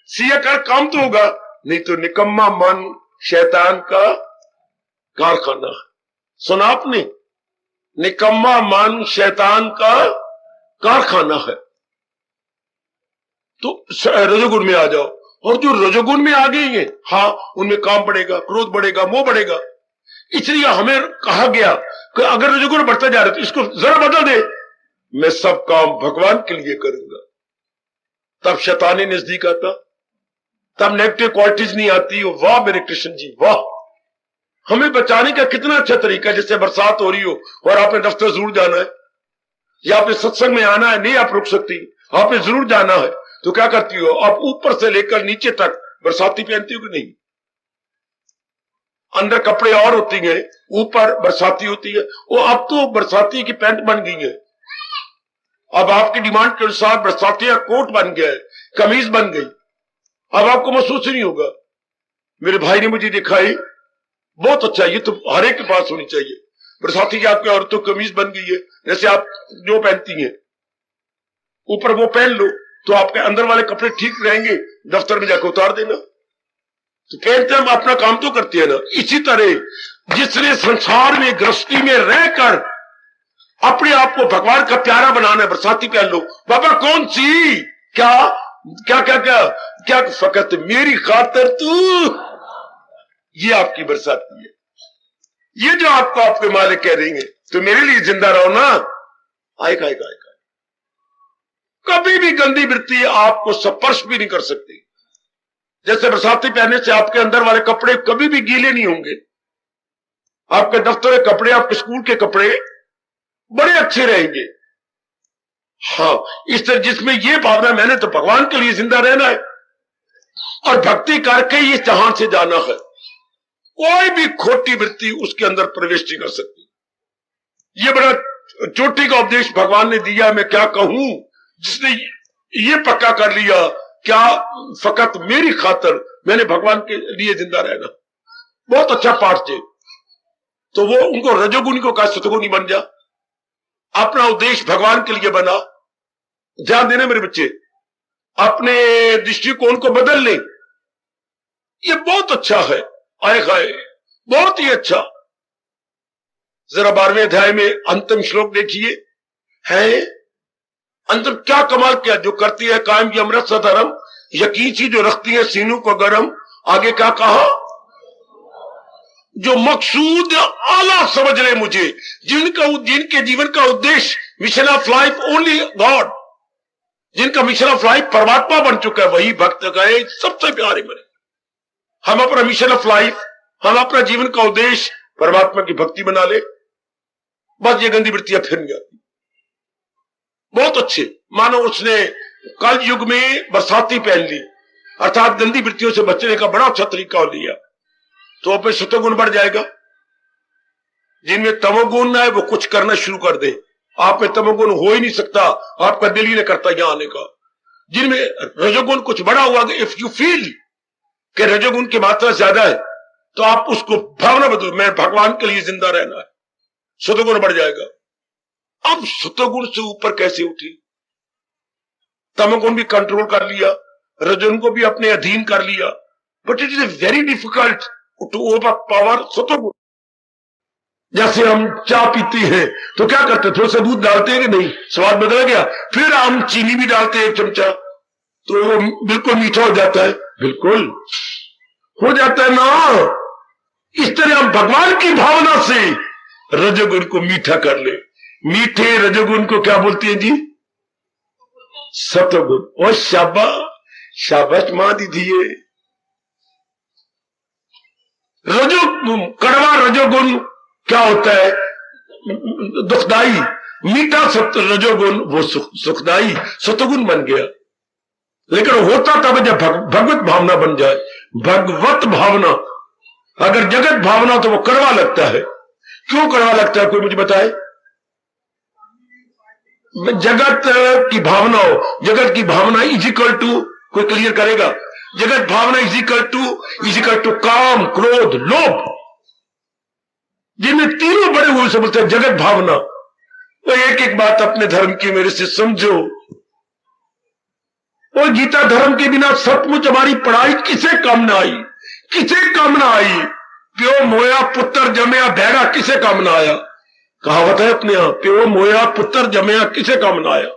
Speaker 1: सिया कर, काम तो होगा। नहीं तो निकम्मा मन शैतान का कारखाना। सुना आपने? निकम्मा मन शैतान का कारखाना है। तो रजोगुण में आ जाओ, और जो रजोगुण में आ गई है, हाँ, उनमें काम बढ़ेगा, क्रोध बढ़ेगा, मोह बढ़ेगा। इसलिए हमें कहा गया कि अगर रजोगुण बढ़ता जा रहा है तो इसको जरा बदल दे, मैं सब काम भगवान के लिए करूंगा। तब शैतानी नजदीक आता, तब नेगेटिव क्वालिटीज नहीं आती। वाह मेरे कृष्ण जी, वाह। हमें बचाने का कितना अच्छा तरीका है। जैसे बरसात हो रही हो और आपने दफ्तर जरूर जाना है या आपने सत्संग में आना है, नहीं आप रुक सकती, आपने जरूर जाना है, तो क्या करती हो? आप ऊपर से लेकर नीचे तक बरसाती पहनती हो कि नहीं? अंदर कपड़े और होती हैं, ऊपर बरसाती होती है। वो अब तो बरसाती की पैंट बन गई है, अब आपकी डिमांड के अनुसार बरसाती का कोट बन गया है, कमीज बन गई। अब आपको महसूस ही नहीं होगा। मेरे भाई ने मुझे दिखाई, बहुत अच्छा, ये तो हर एक के पास होनी चाहिए। बरसाती की आपकी औरतों कमीज बन गई है, जैसे आप जो पहनती हैं, ऊपर वो पहन लो तो आपके अंदर वाले कपड़े ठीक रहेंगे, दफ्तर में जाकर उतार देना। तो पहनते हम अपना काम तो करते हैं ना। इसी तरह जिसने संसार में गृहस्थी में रहकर अपने आप को भगवान का प्यारा बनाना है, बरसाती पहन लो। बाबा कौन सी, क्या क्या क्या क्या क्या फकत मेरी खातर तू, ये आपकी बरसाती है। ये जो आपको आपके मालिक कह देंगे तो मेरे लिए जिंदा रहो ना, आएगा आएगा आएगा। कभी भी गंदी वृत्ति आपको स्पर्श भी नहीं कर सकती। जैसे बरसाती पहनने से आपके अंदर वाले कपड़े कभी भी गीले नहीं होंगे, आपके दफ्तर के कपड़े, आपके स्कूल के कपड़े बड़े अच्छे रहेंगे। हाँ, इस तरह जिसमें यह भावना मैंने तो भगवान के लिए जिंदा रहना है और भक्ति करके ही जहां से जाना है, कोई भी खोटी वृत्ति उसके अंदर प्रवेश नहीं कर सकती। ये बड़ा चोटी का उपदेश भगवान ने दिया। मैं क्या कहूं, जिसने ये पक्का कर लिया, क्या फकत मेरी खातर, मैंने भगवान के लिए जिंदा रहना, बहुत अच्छा पाठ थे। तो वो उनको रजोगुणी को कहा सतगुणी बन जा, अपना उद्देश्य भगवान के लिए बना। ध्यान देना मेरे बच्चे, अपने दृष्टिकोण को बदल ले, ये बहुत अच्छा है। आए खाए, बहुत ही अच्छा। जरा 12वें अध्याय में अंतिम श्लोक देखिए, है अंतिम क्या कमाल किया। जो करती है कायम की अमृत सधर्म, यकीन सी जो रखती है सीनों को गरम। आगे क्या कहा, जो मकसूद आला समझ ले मुझे, जिनके जीवन का उद्देश्य mission of life only God, जिनका मिशन ऑफ लाइफ परमात्मा बन चुका है, वही भक्त गए सबसे प्यारे बने। हम अपना मिशन ऑफ लाइफ, हम अपना जीवन का उद्देश्य परमात्मा की भक्ति बना ले, बस ये गंदी वृत्तियां फिर नहीं आती। बहुत अच्छे, मानो उसने कल युग में बरसाती पहन ली, अर्थात गंदी वृत्तियों से बचने का बड़ा अच्छा तरीका लिया, तो अपने सतोगुण बढ़ जाएगा। जिनमें तमोगुण है वो कुछ करना शुरू कर दे, आप में तमोगुण हो ही नहीं सकता, आपका दिल ही नहीं करता यहां आने का। जिनमें रजोगुण कुछ बड़ा हुआ, इफ यू फील कि रजोगुण की मात्रा ज्यादा है, तो आप उसको भावना बदलो, मैं भगवान के लिए जिंदा रहना है, सतोगुण बढ़ जाएगा। अब सतोगुण से ऊपर कैसे उठी? तमोगुण भी कंट्रोल कर लिया, रजोगुण को भी अपने अधीन कर लिया, but it is very difficult to overpower सतोगुण। जैसे हम चाय पीते हैं तो क्या करते, थोड़ा सा दूध डालते हैं कि नहीं, स्वाद बदल गया, फिर हम चीनी भी डालते हैं 1 चमचा, तो वो बिल्कुल मीठा हो जाता है, बिल्कुल हो जाता है ना। इस तरह हम भगवान की भावना से रजोगुण को मीठा कर ले। मीठे रजोगुण को क्या बोलते हैं जी? सतोगुण। और शाबाश शाबाश मां दीदी, कड़वा रजोगुण क्या होता है? दुखदाई। मीठा रजोगुण वो सुखदाई, सतोगुण बन गया। लेकिन होता तब जब भगवत भावना बन जाए। भगवत भावना, अगर जगत भावना तो वो कड़वा लगता है। क्यों कड़वा लगता है, कोई मुझे बताए? जगत की भावना हो, जगत की भावना इजिकल टू, कोई क्लियर करेगा? जगत भावना इजिकल टू काम, क्रोध, लोभ, जिनमें तीनों बड़े हुए से बोलते हैं जगत भावना। तो एक एक बात अपने धर्म की मेरे से समझो। और गीता धर्म के बिना सचमुच हमारी पढ़ाई किसे काम ना आई, किसे काम ना आई। प्यो मोया पुत्र जमया भैड़ा, किसे काम ना आया? कहावत है अपने यहां, प्यो मोया पुत्र जमया, किसे काम ना आया।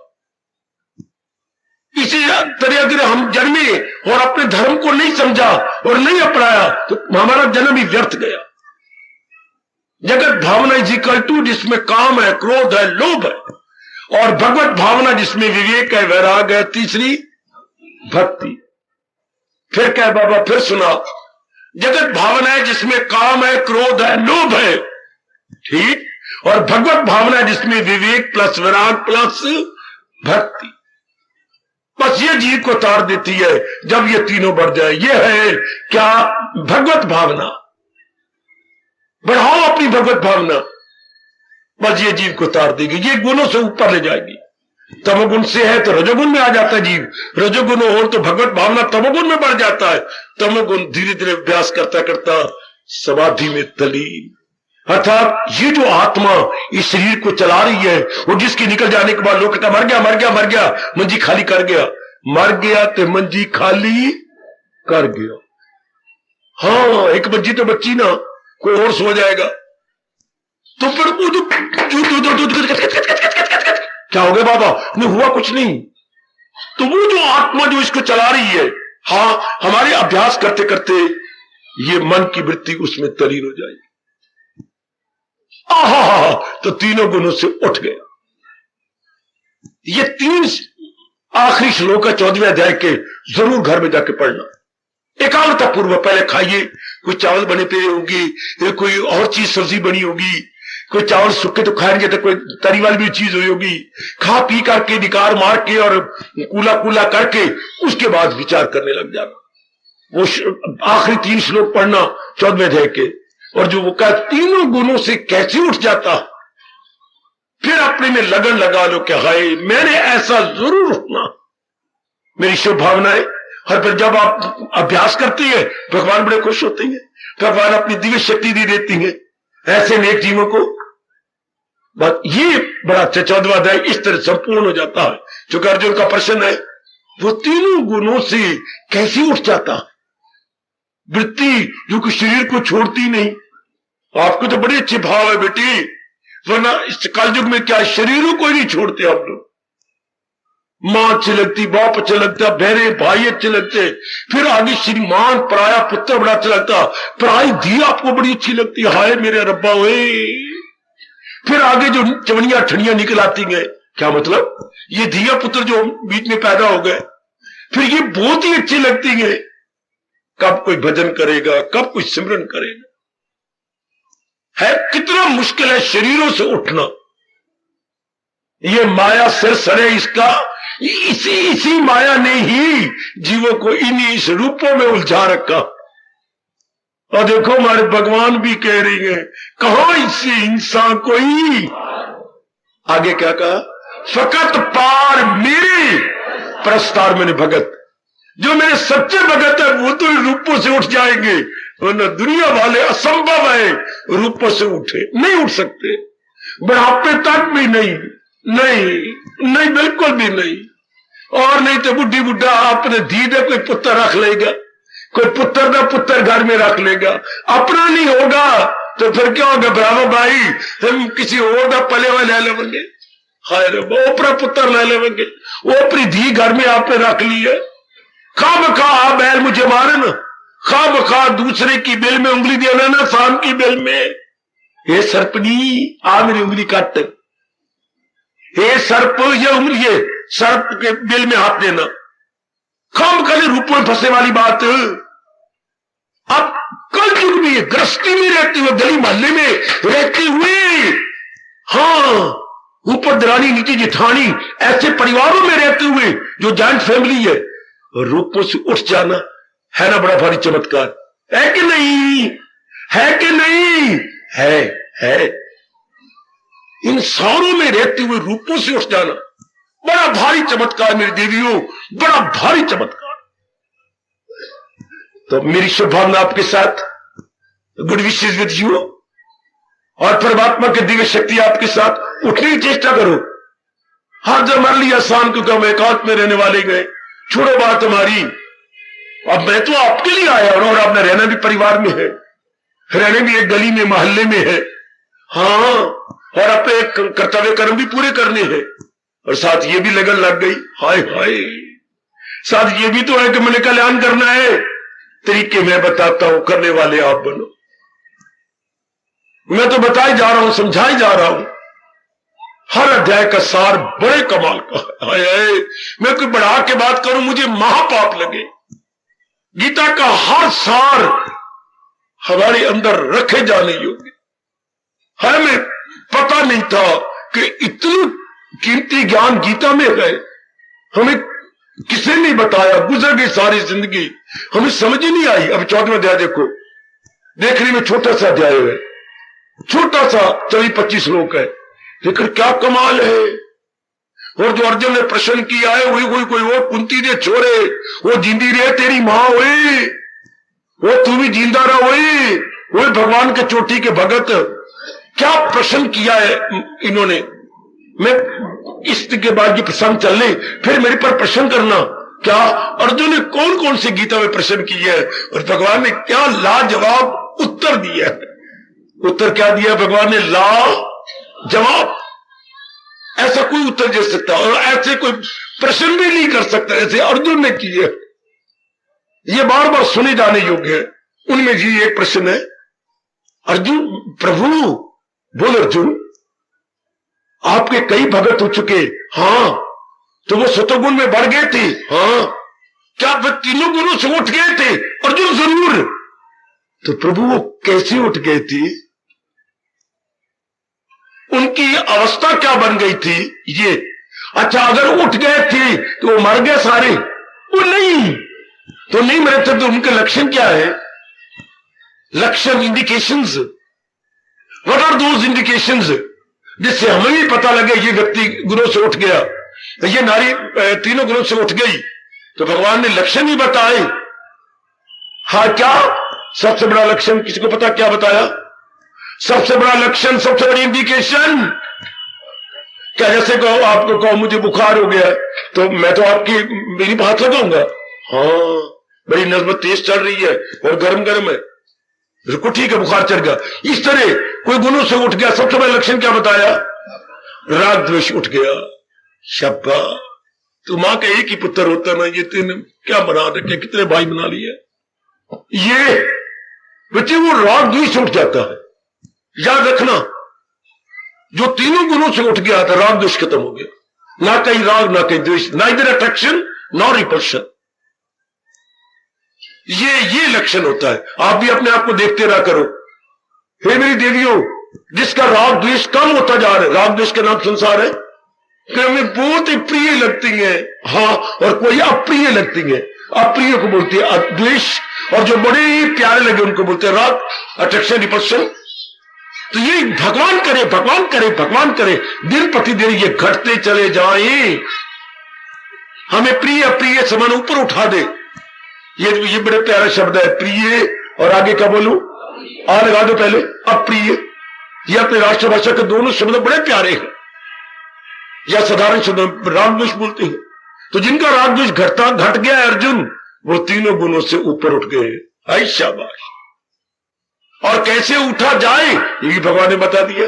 Speaker 1: इसी तरह अगर हम जन्मे और अपने धर्म को नहीं समझा और नहीं अपनाया तो हमारा जन्म ही व्यर्थ गया। जगत भावना इज इक्वल टू, जिसमें काम है, क्रोध है, लोभ है, और भगवत भावना जिसमें विवेक है, वैराग है, तीसरी भक्ति। फिर क्या बाबा, फिर सुना, जगत भावना है जिसमें काम है, क्रोध है, लोभ है, ठीक, और भगवत भावना है जिसमें विवेक प्लस वैराग प्लस भक्ति। बस ये जीव को तार देती है जब ये तीनों बढ़ जाए। ये है क्या? भगवत भावना। बढ़ाओ अपनी भगवत भावना, बस ये जीव को तार देगी, ये गुणों से ऊपर ले जाएगी। तमोगुण से है तो रजोगुण में आ जाता है जीव, रजोगुण हो तो भगवत भावना तमोगुण में बढ़ जाता है। तमोगुण धीरे धीरे अभ्यास करता करता समाधि में तलीन। अर्थात ये जो आत्मा इस शरीर को चला रही है, वो जिसके निकल जाने के बाद लोग कहता मर गया मर गया मर गया, मंजी खाली कर गया, मर गया तो मंजी खाली कर गया। हाँ, एक मंजी तो बच्ची ना, कोई और सो जाएगा। तो फिर वो क्या हो गया बाबा? नहीं हुआ कुछ नहीं। तो वो जो आत्मा जो इसको चला रही है, हाँ, हमारे अभ्यास करते करते ये मन की वृत्ति उसमें तलीन हो जाएगी। आहा, तो तीनों गुणों से उठ गया। ये 3 आखिरी श्लोक है 14वें अध्याय के, जरूर घर में जाके पढ़ना। एकाग्रता पूर्वक पहले खाइए। कोई चावल बने पे होगी, कोई और चीज सब्जी बनी होगी, कोई चावल सूखे तो खाएंगे तो कोई तरी वाली भी चीज हुई होगी। खा पी करके निकार मार के और कूला कूला करके उसके बाद विचार करने लग जाना। वो आखिरी 3 श्लोक पढ़ना 14वें अध्याय के, और जो वो कहा तीनों गुणों से कैसे उठ जाता, फिर अपने में लगन लगा लो कि हाय मैंने ऐसा जरूर उठना, मेरी शुभ भावना है। हर पर जब आप अभ्यास करते हैं भगवान बड़े खुश होते हैं, भगवान अपनी दिव्य शक्ति दे देती है ऐसे नेक जीवों को। बस ये बड़ा 14वां अध्याय इस तरह संपूर्ण हो जाता है। जो अर्जुन का प्रश्न है, वो तीनों गुणों से कैसे उठ जाता, वृत्ति जो कि शरीर को छोड़ती नहीं। आपको तो बड़े अच्छे भाव है बेटी, वरना इस कलयुग में क्या शरीरों को ही नहीं छोड़ते आप लोग। मां अच्छी लगती, बाप अच्छा लगता, बहरे भाई अच्छे लगते, फिर आगे श्रीमान पराया पुत्र बड़ा अच्छा लगता, पराई धी आपको बड़ी अच्छी लगती, हाय मेरे रब्बा ओए। फिर आगे जो चवनिया ठनिया निकल आती हैं, क्या मतलब, ये धिया पुत्र जो बीच में पैदा हो गए, फिर ये बहुत ही अच्छी लगती है। कब कोई भजन करेगा, कब कोई सिमरन करेगा। है कितना मुश्किल है शरीरों से उठना। ये माया सिर सरे इसका, इसी माया ने ही जीवों को इन्हीं इस रूपों में उलझा रखा। और देखो हमारे भगवान भी कह रही है, कहो इससे इंसान कोई, आगे क्या कहा, फकत पार मेरे प्रस्तार मैंने भगत, जो मेरे सच्चे भगत है वो तो रूपों से उठ जाएंगे, वरना दुनिया वाले असंभव है रूपों से उठे, नहीं उठ सकते, बुढ़ापे तक भी नहीं, नहीं बिल्कुल भी नहीं। और नहीं तो बुढ़ी बुढ़ा अपने दीदे कोई पुत्र रख लेगा, कोई पुत्र का पुत्र घर में रख लेगा, अपना नहीं होगा तो फिर क्या होगा, ब्राह्मण भाई हम किसी और का पले हुए ले लेंगे, हाय रे वो अपना पुत्र ले लेंगे, वो अपनी धी घर में आपने रख ली है, खाम खा बैल मुझे मारे ना, खाम खा दूसरे की बिल में उंगली देना ना, शाम की बिल में, हे सर्पनी आ मेरी उंगली काट, हे सर्प ये उंगली, ये सर्प के बिल में हाथ देना, खाम खाली रूपों में फंसे वाली बात। अब कल युग में गृहस्थी में रहते हुए, गली मोहल्ले में रहते हुए, हाँ ऊपर दरानी नीचे जिठानी, ऐसे परिवारों में रहते हुए जो जॉइंट फैमिली है, रूपों से उठ जाना है ना बड़ा भारी चमत्कार, है कि नहीं, है कि नहीं, है। इन सारों में रहते हुए रूपों से उठ जाना बड़ा भारी चमत्कार मेरी देवियों, बड़ा भारी चमत्कार। तो मेरी शुभकामना आपके साथ, गुड विशेष विद यू, और परमात्मा की दिव्य शक्ति आपके साथ, उठने की चेष्टा करो। हर जब मर लिया शाम को हम एकांत में रहने वाले गए, छोड़ो बात हमारी, अब मैं तो आपके लिए आया और आपने रहना भी परिवार में है, रहने भी एक गली में मोहल्ले में है, हाँ, और अपने कर्तव्य कर्म भी पूरे करने हैं, और साथ ये भी लगन लग गई, हाय हाय, साथ ये भी तो है कि मैंने कल्याण करना है, तरीके मैं बताता हूं, करने वाले आप बनो। मैं तो बताई जा रहा हूं, समझाई जा रहा हूं, हर अध्याय का सार बड़े कमाल का है। मैं कोई बढ़ा के बात करूं मुझे महापाप लगे। गीता का हर सार हमारे अंदर रखे जाने योग्य। हमें पता नहीं था कि इतनी कीमती ज्ञान गीता में है, हमें किसी ने बताया, गुजर गई सारी जिंदगी, हमें समझ ही नहीं आई। अब 14वां अध्याय देखो, देखने में छोटा सा अध्याय है, छोटा सा 24-25 श्लोक है, लेकिन क्या कमाल है। और जो अर्जुन ने प्रश्न किया है, वही कोई वो कुंती दे छोरे, वो जिंदी रहे तेरी मां हुई, वो तू भी जिंदा रहा हुई, वही भगवान के चोटी के भगत, क्या प्रश्न किया है इन्होंने। मैं इसके बाद ये प्रसंग चलने, फिर मेरे पर प्रश्न करना, क्या अर्जुन ने कौन कौन से गीता में प्रश्न किया है और भगवान ने क्या लाजवाब उत्तर दिया है। उत्तर क्या दिया भगवान ने, लाजवाब। ऐसा कोई उत्तर दे सकता और ऐसे कोई प्रश्न भी नहीं कर सकता ऐसे अर्जुन ने किए। ये बार बार सुने जाने योग्य है। उनमें जी एक प्रश्न है, अर्जुन प्रभु बोल अर्जुन, आपके कई भगत हो चुके, हाँ, तो वो सतोगुण में बढ़ गए थे, हाँ, क्या वे तीनों गुणों से उठ गए थे अर्जुन? जरूर। तो प्रभु वो कैसे उठ गए थे, उनकी अवस्था क्या बन गई थी ये? अच्छा, अगर उठ गए थे तो वो मर गए सारे? वो नहीं, तो नहीं मरे थे, तो उनके लक्षण क्या है? लक्षण, indications, what are those indications जिससे हमें भी पता लगे ये व्यक्ति गुणों से उठ गया, ये नारी तीनों गुणों से उठ गई? तो भगवान ने लक्षण ही बताए। हाँ, क्या सबसे बड़ा लक्षण किसी को पता क्या बताया? सबसे बड़ा लक्षण, सबसे बड़ी इंडिकेशन क्या? जैसे कहो, आपको कहो मुझे बुखार हो गया, तो मैं तो आपकी मेरी बात लगाऊंगा, हाँ बड़ी नस्बत तेज चल रही है और गर्म गर्म है, रुको ठीक है बुखार चढ़ गया। इस तरह कोई गुणों से उठ गया, सबसे बड़ा लक्षण क्या बताया? राग द्वेष उठ गया। शब्बा, तो मां का एक ही पुत्र होता ना, ये तीन क्या बना रखे, कितने भाई बना लिए ये बच्चे, वो राग द्वेष उठ जाता है। याद रखना, जो तीनों गुणों से उठ गया था, राग द्वेष खत्म हो गया, ना कहीं राग ना कहीं द्वेष, ना इधर अट्रैक्शन ना रिपल्शन। ये लक्षण होता है। आप भी अपने आप को देखते रहा करो। हे मेरी देवियों, जिसका राग द्वेष कम होता जा रहा है, राग द्वेष का नाम संसार है, कि हमें बहुत ही प्रिय लगती है, हाँ, और कोई अप्रिय लगती है। अप्रिय को बोलते हैं द्वेष, और जो बड़े ही प्यारे लगे उनको बोलते हैं राग, अट्रैक्शन, रिपल्शन। तो ये भगवान करे, भगवान करे, भगवान करे, दिन प्रतिदिन ये घटते चले जाएं, हमें प्रिय अप्रिय समान ऊपर उठा दे। ये बड़े प्यारा शब्द है, प्रिय, और आगे क्या बोलूं, आ लगा दो पहले, अप्रिय। ये अपने राष्ट्रभाषा के दोनों शब्द बड़े प्यारे हैं, या साधारण शब्द रागद्वेष बोलते हैं। तो जिनका रागद्वेष घट गया है अर्जुन, वो तीनों गुणों से ऊपर उठ गए। हाय शाबाश। और कैसे उठा जाए ये भी भगवान ने बता दिया,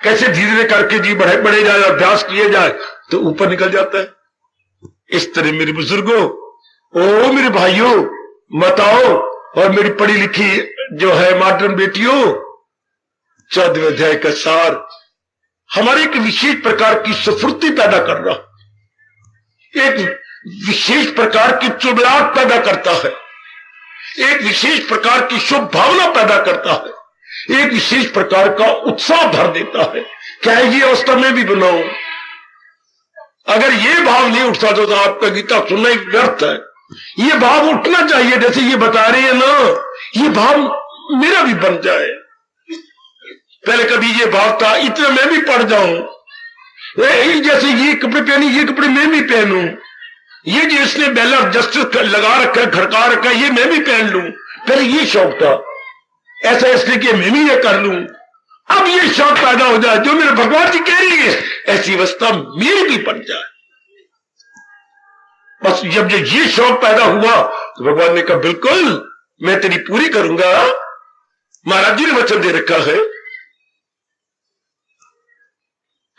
Speaker 1: कैसे धीरे धीरे करके जी बढ़े जाए, अभ्यास किए जाए तो ऊपर निकल जाता है। इस तरह मेरे बुजुर्गों, ओ मेरे भाइयों, बताओ, और मेरी पढ़ी लिखी जो है मॉडर्न बेटियों, 14वें अध्याय का सार हमारे एक विशेष प्रकार की स्फूर्ति पैदा कर रहा, एक विशेष प्रकार की चुबलाहट पैदा करता है, एक विशेष प्रकार की शुभ भावना पैदा करता है, एक विशेष प्रकार का उत्साह भर देता है। क्या ये अवस्था में भी बनाऊं? अगर ये भाव नहीं उठता तो आपका गीता सुनना ही व्यर्थ है। ये भाव उठना चाहिए, जैसे ये बता रही है ना, ये भाव मेरा भी बन जाए। पहले कभी ये भाव था, इतना मैं भी पढ़ जाऊं, जैसे ये कपड़े पहने, ये कपड़े मैं भी पहनूं, ये जो इसने बेला जस्टिस लगा रखा है, खड़का रखा है, ये मैं भी पहन लूं। पहले ये शौक था, ऐसा इसलिए कि मैं भी ये कर लूं। अब ये शौक पैदा हो जाए जो मेरे भगवान जी कह रही है, ऐसी अवस्था मेरी भी बन जाए। बस जब ये शौक पैदा हुआ तो भगवान ने कहा बिल्कुल मैं तेरी पूरी करूंगा। महाराज जी ने वचन दे रखा है,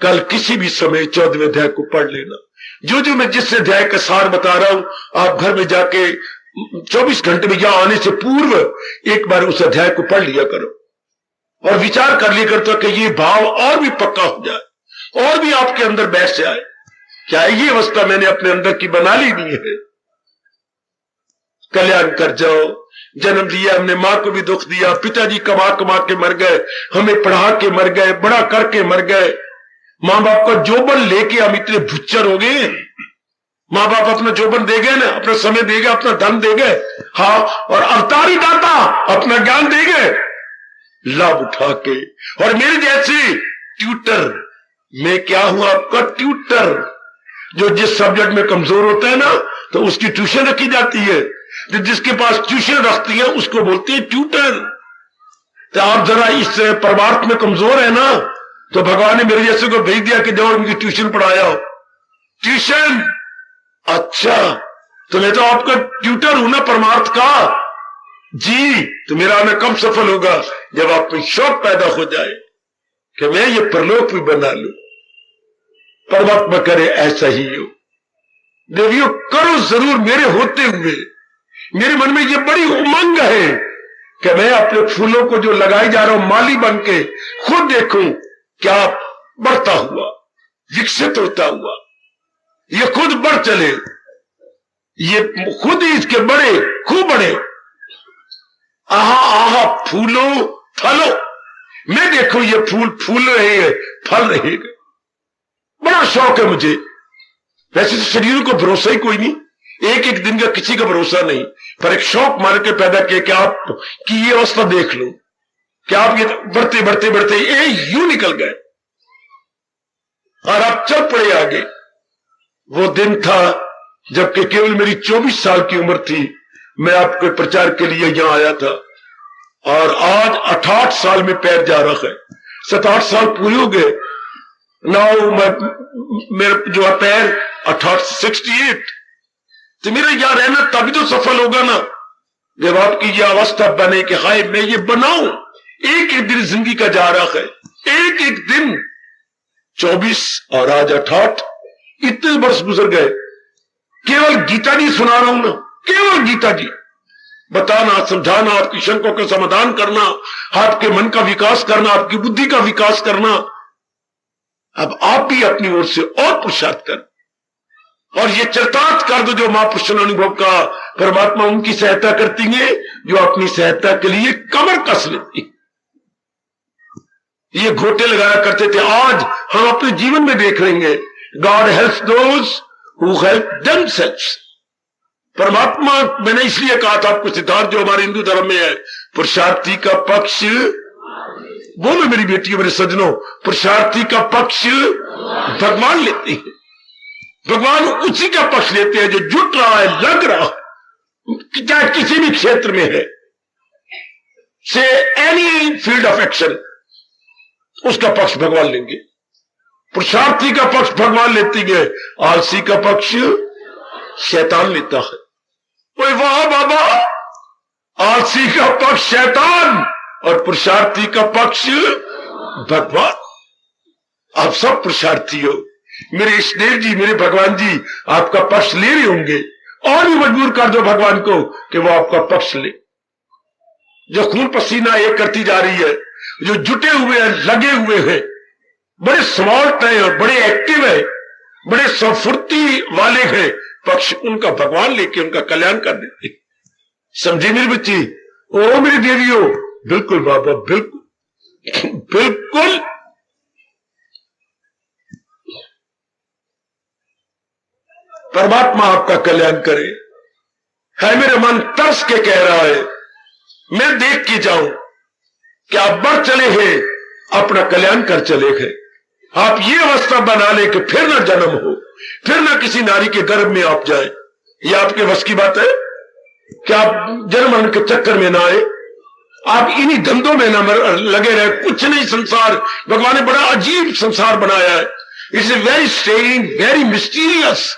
Speaker 1: कल किसी भी समय 14वें अध्याय को पढ़ लेना। जो मैं जिस अध्याय का सार बता रहा हूं, आप घर में जाके 24 घंटे में यहां आने से पूर्व एक बार उस अध्याय को पढ़ लिया करो और विचार कर लिया करता कि ये भाव और भी पक्का हो जाए और भी आपके अंदर बैठ से आए। क्या ये अवस्था मैंने अपने अंदर की बना ली नहीं है? कल्याण कर जाओ। जन्म दिया हमने, मां को भी दुख दिया, पिताजी कमा कमा के मर गए, हमें पढ़ा के मर गए, बड़ा करके मर गए। मां बाप का जोबन लेके हम इतने भुच्चर हो गए। मां बाप अपना जोबन दे गए ना, अपना समय दे गए, अपना धन दे गए, हाँ, और अवतारी दाता अपना ज्ञान दे गए लाभ उठा के। और मेरे जैसे ट्यूटर, मैं क्या हूं आपका ट्यूटर, जो जिस सब्जेक्ट में कमजोर होता है ना तो उसकी ट्यूशन रखी जाती है, जो जिसके पास ट्यूशन रखती है उसको बोलते हैं ट्यूटर। तो आप जरा इस परमार्थ में कमजोर है ना, तो भगवान ने मेरे जैसे को भेज दिया कि जाओ उनकी ट्यूशन पढ़ाया हो। ट्यूशन, अच्छा, तो मैं तो आपका ट्यूटर हूं ना परमार्थ का जी। तो मेरा आना कब सफल होगा? जब आप में शौक पैदा हो जाए कि मैं ये परलोक भी बना लूं। परमात्मा करे ऐसा ही हो। देवियों करो जरूर, मेरे होते हुए मेरे मन में ये बड़ी उमंग है कि मैं अपने फूलों को जो लगाई जा रहा हूं माली बन के खुद देखूं क्या बढ़ता हुआ, विकसित होता हुआ, ये खुद बढ़ चले, ये खुद ही इसके बड़े, खूब बड़े, आहा आहा फूलो फलो, मैं देखूं ये फूल फूल रहे हैं, फल रहेगा। बड़ा शौक है मुझे। वैसे तो शरीर को भरोसा ही कोई नहीं, एक एक दिन का किसी का भरोसा नहीं, पर एक शौक मार के पैदा किया कि आप की ये अवस्था देख लो कि आप ये बढ़ते बढ़ते बढ़ते ये यूं निकल गए और आप चल पड़े आगे। वो दिन था जबकि केवल मेरी 24 साल की उम्र थी, मैं आपके प्रचार के लिए यहां आया था, और आज 68 साल में पैर जा रहा है। 7-8 साल पूरे हो गए नाउ, मेरे जो है पैर 68, तो मेरा यहां रहना तभी तो सफल होगा ना जब आपकी यह अवस्था बने कि हाय मैं ये बनाऊं। एक एक दिन जिंदगी का जा रहा है, एक एक दिन 24 और आज 68, इतने वर्ष गुजर गए। केवल गीता जी सुना रहा हूं ना, केवल गीता जी बताना, समझाना, आपकी शंकों का समाधान करना, आपके मन का विकास करना, आपकी बुद्धि का विकास करना। अब आप भी अपनी ओर से और पुरुषार्थ कर, और ये चरितार्थ कर दो जो महापुरुष अनुभव का परमात्मा उनकी सहायता करती है, जो अपनी सहायता के लिए कमर कस लेती। ये घोटे लगाया करते थे। आज हम अपने जीवन में देख लेंगे, God helps those who help themselves. परमात्मा, मैंने इसलिए कहा था आपको, सिद्धांत जो हमारे हिंदू धर्म में है, पुरुषार्थी का पक्ष, बोलो मेरी बेटी मेरे सज्जनों, पुरुषार्थी का पक्ष भगवान लेते हैं। भगवान उसी का पक्ष लेते हैं जो जुट रहा है, लग रहा है, चाहे किसी भी क्षेत्र में है, से एनी फील्ड ऑफ एक्शन, उसका पक्ष भगवान लेंगे। पुरुषार्थी का पक्ष भगवान लेती है, आलसी का पक्ष शैतान लेता है। ओए वाह बाबा, आलसी का पक्ष शैतान और पुरुषार्थी का पक्ष भगवान। आप सब पुरुषार्थी हो, मेरे इष्टदेव जी, मेरे भगवान जी आपका पक्ष ले रहे होंगे, और भी मजबूर कर दो भगवान को कि वो आपका पक्ष ले। जो खून पसीना एक करती जा रही है, जो जुटे हुए हैं, लगे हुए हैं, बड़े स्मार्ट हैं और बड़े एक्टिव है, बड़े सफुर्ती वाले हैं, पक्ष उनका भगवान लेके उनका कल्याण कर देते। समझे मेरी बच्ची? ओ मेरी देवियों, बिल्कुल बाबा, बिल्कुल बिल्कुल। परमात्मा आपका कल्याण करे। है मेरे मन तरस के कह रहा है, मैं देख के जाऊं कि आप बढ़ चले हैं, अपना कल्याण कर चले हैं। आप ये अवस्था बना ले कि फिर ना जन्म हो, फिर ना किसी नारी के गर्भ में आप जाए। ये आपके वश की बात है कि आप जन्म मरण के चक्कर में ना आए, आप इन्हीं धंधों में ना लगे रहे। कुछ नहीं, संसार भगवान ने बड़ा अजीब संसार बनाया है। It's a very strange, very mysterious.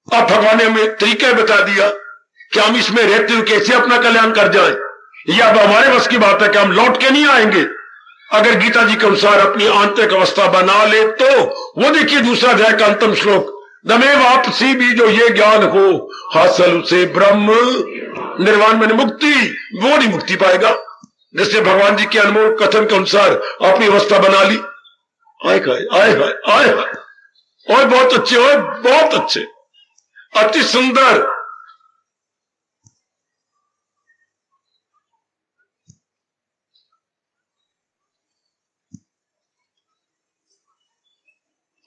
Speaker 1: अब भगवान ने हमें तरीका बता दिया कि हम इसमें रहते हुए कैसे अपना कल्याण कर जाएं। यह अब हमारे बस की बात है कि हम लौट के नहीं आएंगे। अगर गीता जी के अनुसार अपनी आंतरिक अवस्था बना ले तो वो देखिए दूसरा अध्याय का अंतिम श्लोक, दमे वापसी भी जो ये ज्ञान हो हासिल उसे ब्रह्म निर्वाण में मुक्ति, वो नहीं मुक्ति पाएगा जिससे भगवान जी के अनमोल कथन के अनुसार अपनी अवस्था बना ली। आए आए आए आए और बहुत अच्छे, और बहुत अच्छे, अति सुंदर।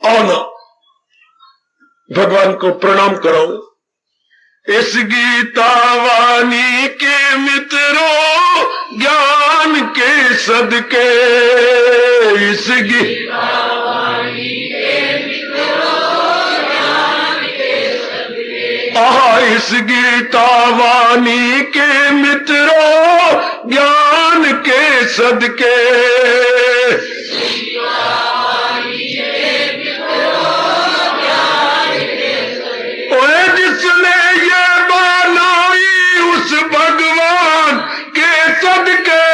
Speaker 1: आना भगवान को प्रणाम कराओ। इस गीता वाणी के मित्रों ज्ञान के सदके, इस गीता वाणी के मित्रों ज्ञान के सदके, इस गीता वाणी के मित्रों ज्ञान के सदके, जिसने ये बनाई उस भगवान के सदके,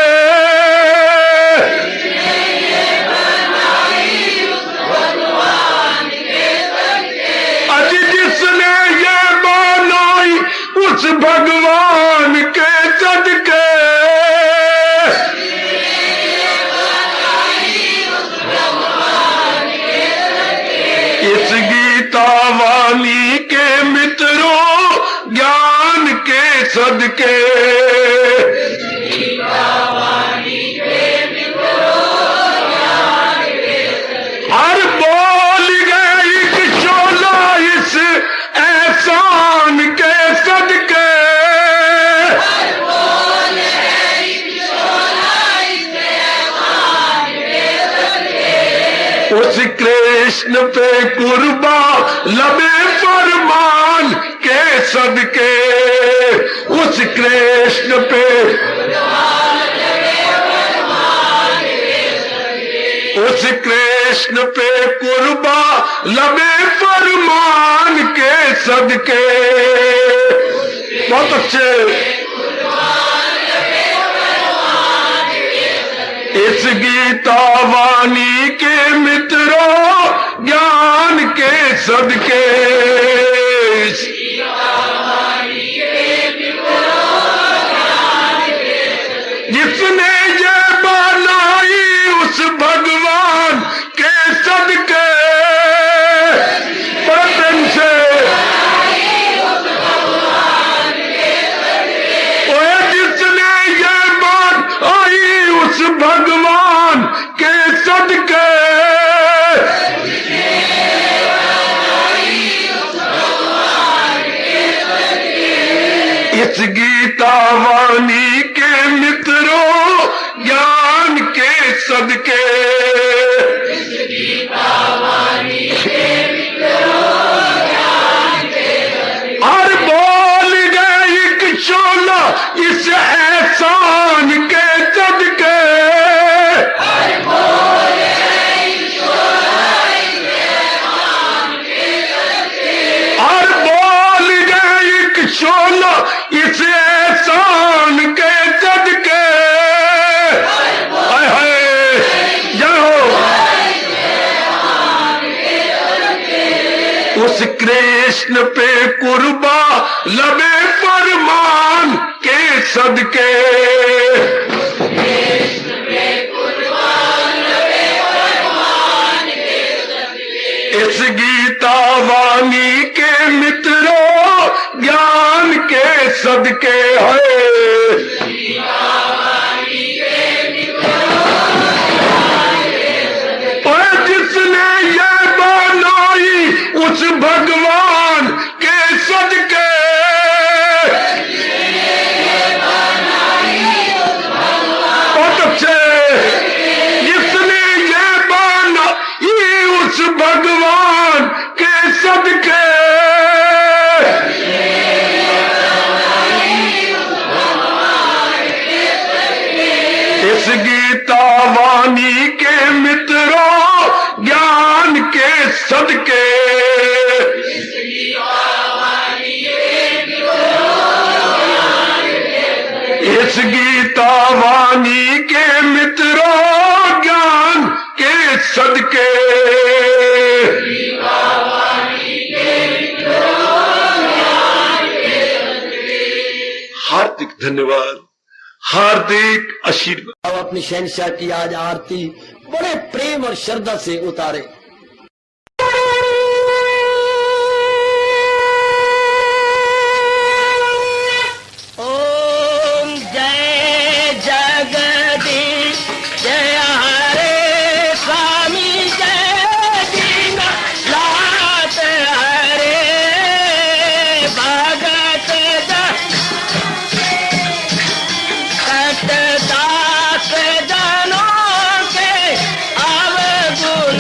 Speaker 1: अजी जिसने ये बनाई उस भगवान के सदके, इस गीता वाणी के मित्रों ज्ञान के सदके, हर बोल गए एक शोला इस एहसान के सदके, उस कृष्ण पे कुर्बा लबे फरमान के सदके, उस कृष्ण पे, उस कृष्ण पे कुर्बा लबे फरमान के सदके। बहुत अच्छे। इस गीता वाणी के मित्रों ज्ञान के सदके, जिसने ये बनाई उस भगवान के सदके, बड़े से जिसने ये बनाई इस गीता वाणी के मित्रों ज्ञान के सदके, और बोल गए एक शोला इस एहसान के सदके, और बोल गए एक शोला इस एहसान के सदके। हाय हाय जाओ उस कृष्ण पे कुर्बा लबे फरमान के सदके, इस गीता वाणी के मित्रों ज्ञान के सदके है। और जिसने ये बनाई उस भगवान के सदके, बहुत अच्छे, जिसने ये बनाई उस भगवान के सदके, इस गीता वाणी के मित्रों ज्ञान के सदके, इस गीता वाणी के मित्रों ज्ञान के सदके। हार्दिक धन्यवाद, हार्दिक आशीर्वाद।
Speaker 2: अब अपनी शहंशाह की आज आरती बड़े प्रेम और श्रद्धा से उतारे। ओम जय जगदीश जय हरे स्वामी जय दीना लात हरे भगत दास जनों के अवगुण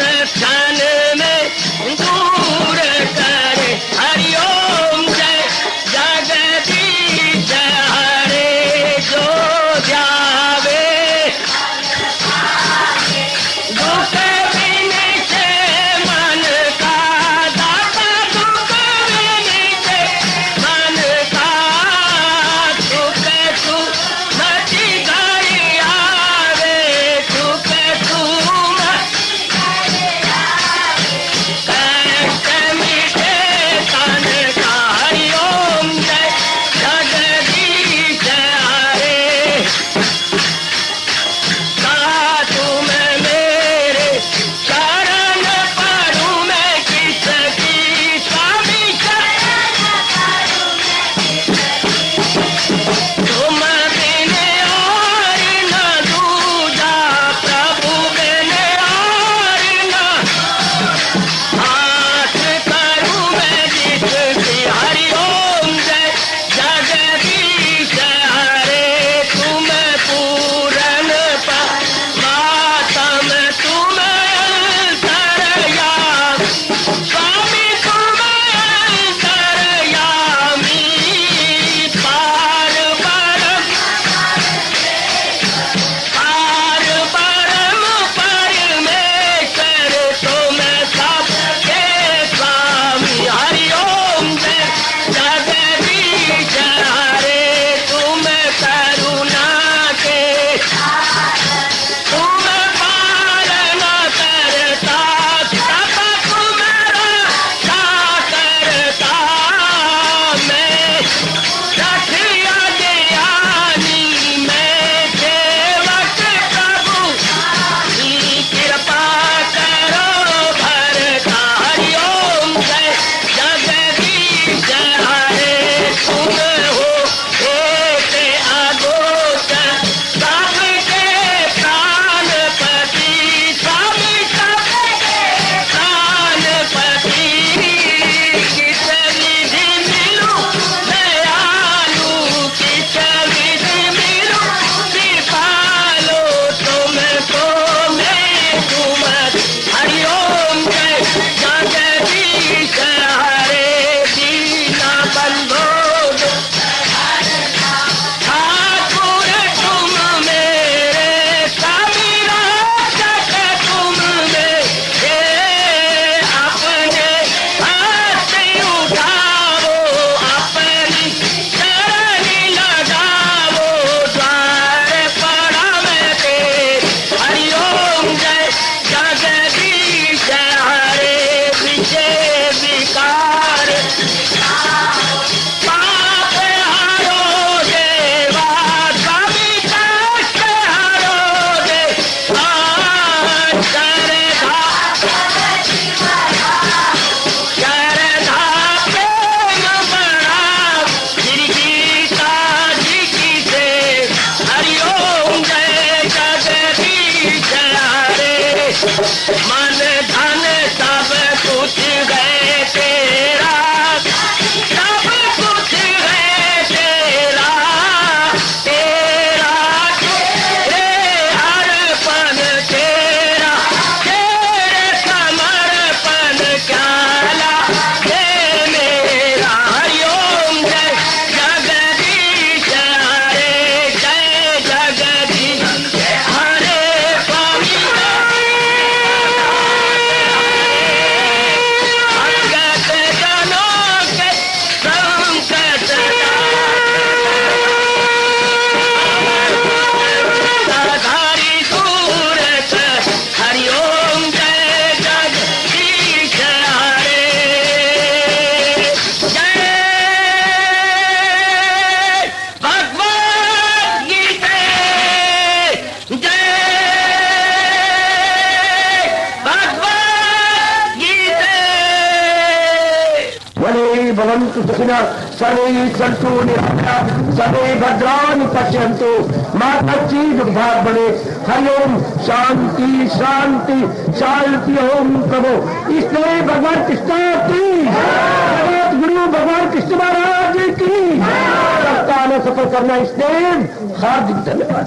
Speaker 2: भवन्तु सुखिनः सर्वे सन्तु निरामयाः सर्वे भद्राणि पश्यन्तु मा कश्चित् दुर्भाग् भवेत्। हरि ओम शांति शांति शांति। ओम प्रभु इसलिए भगवान कृष्ण की जगत गुरु भगवान कृष्ण महाराज की सत्ता सफल करना इसलिए हार्दिक धन्यवाद।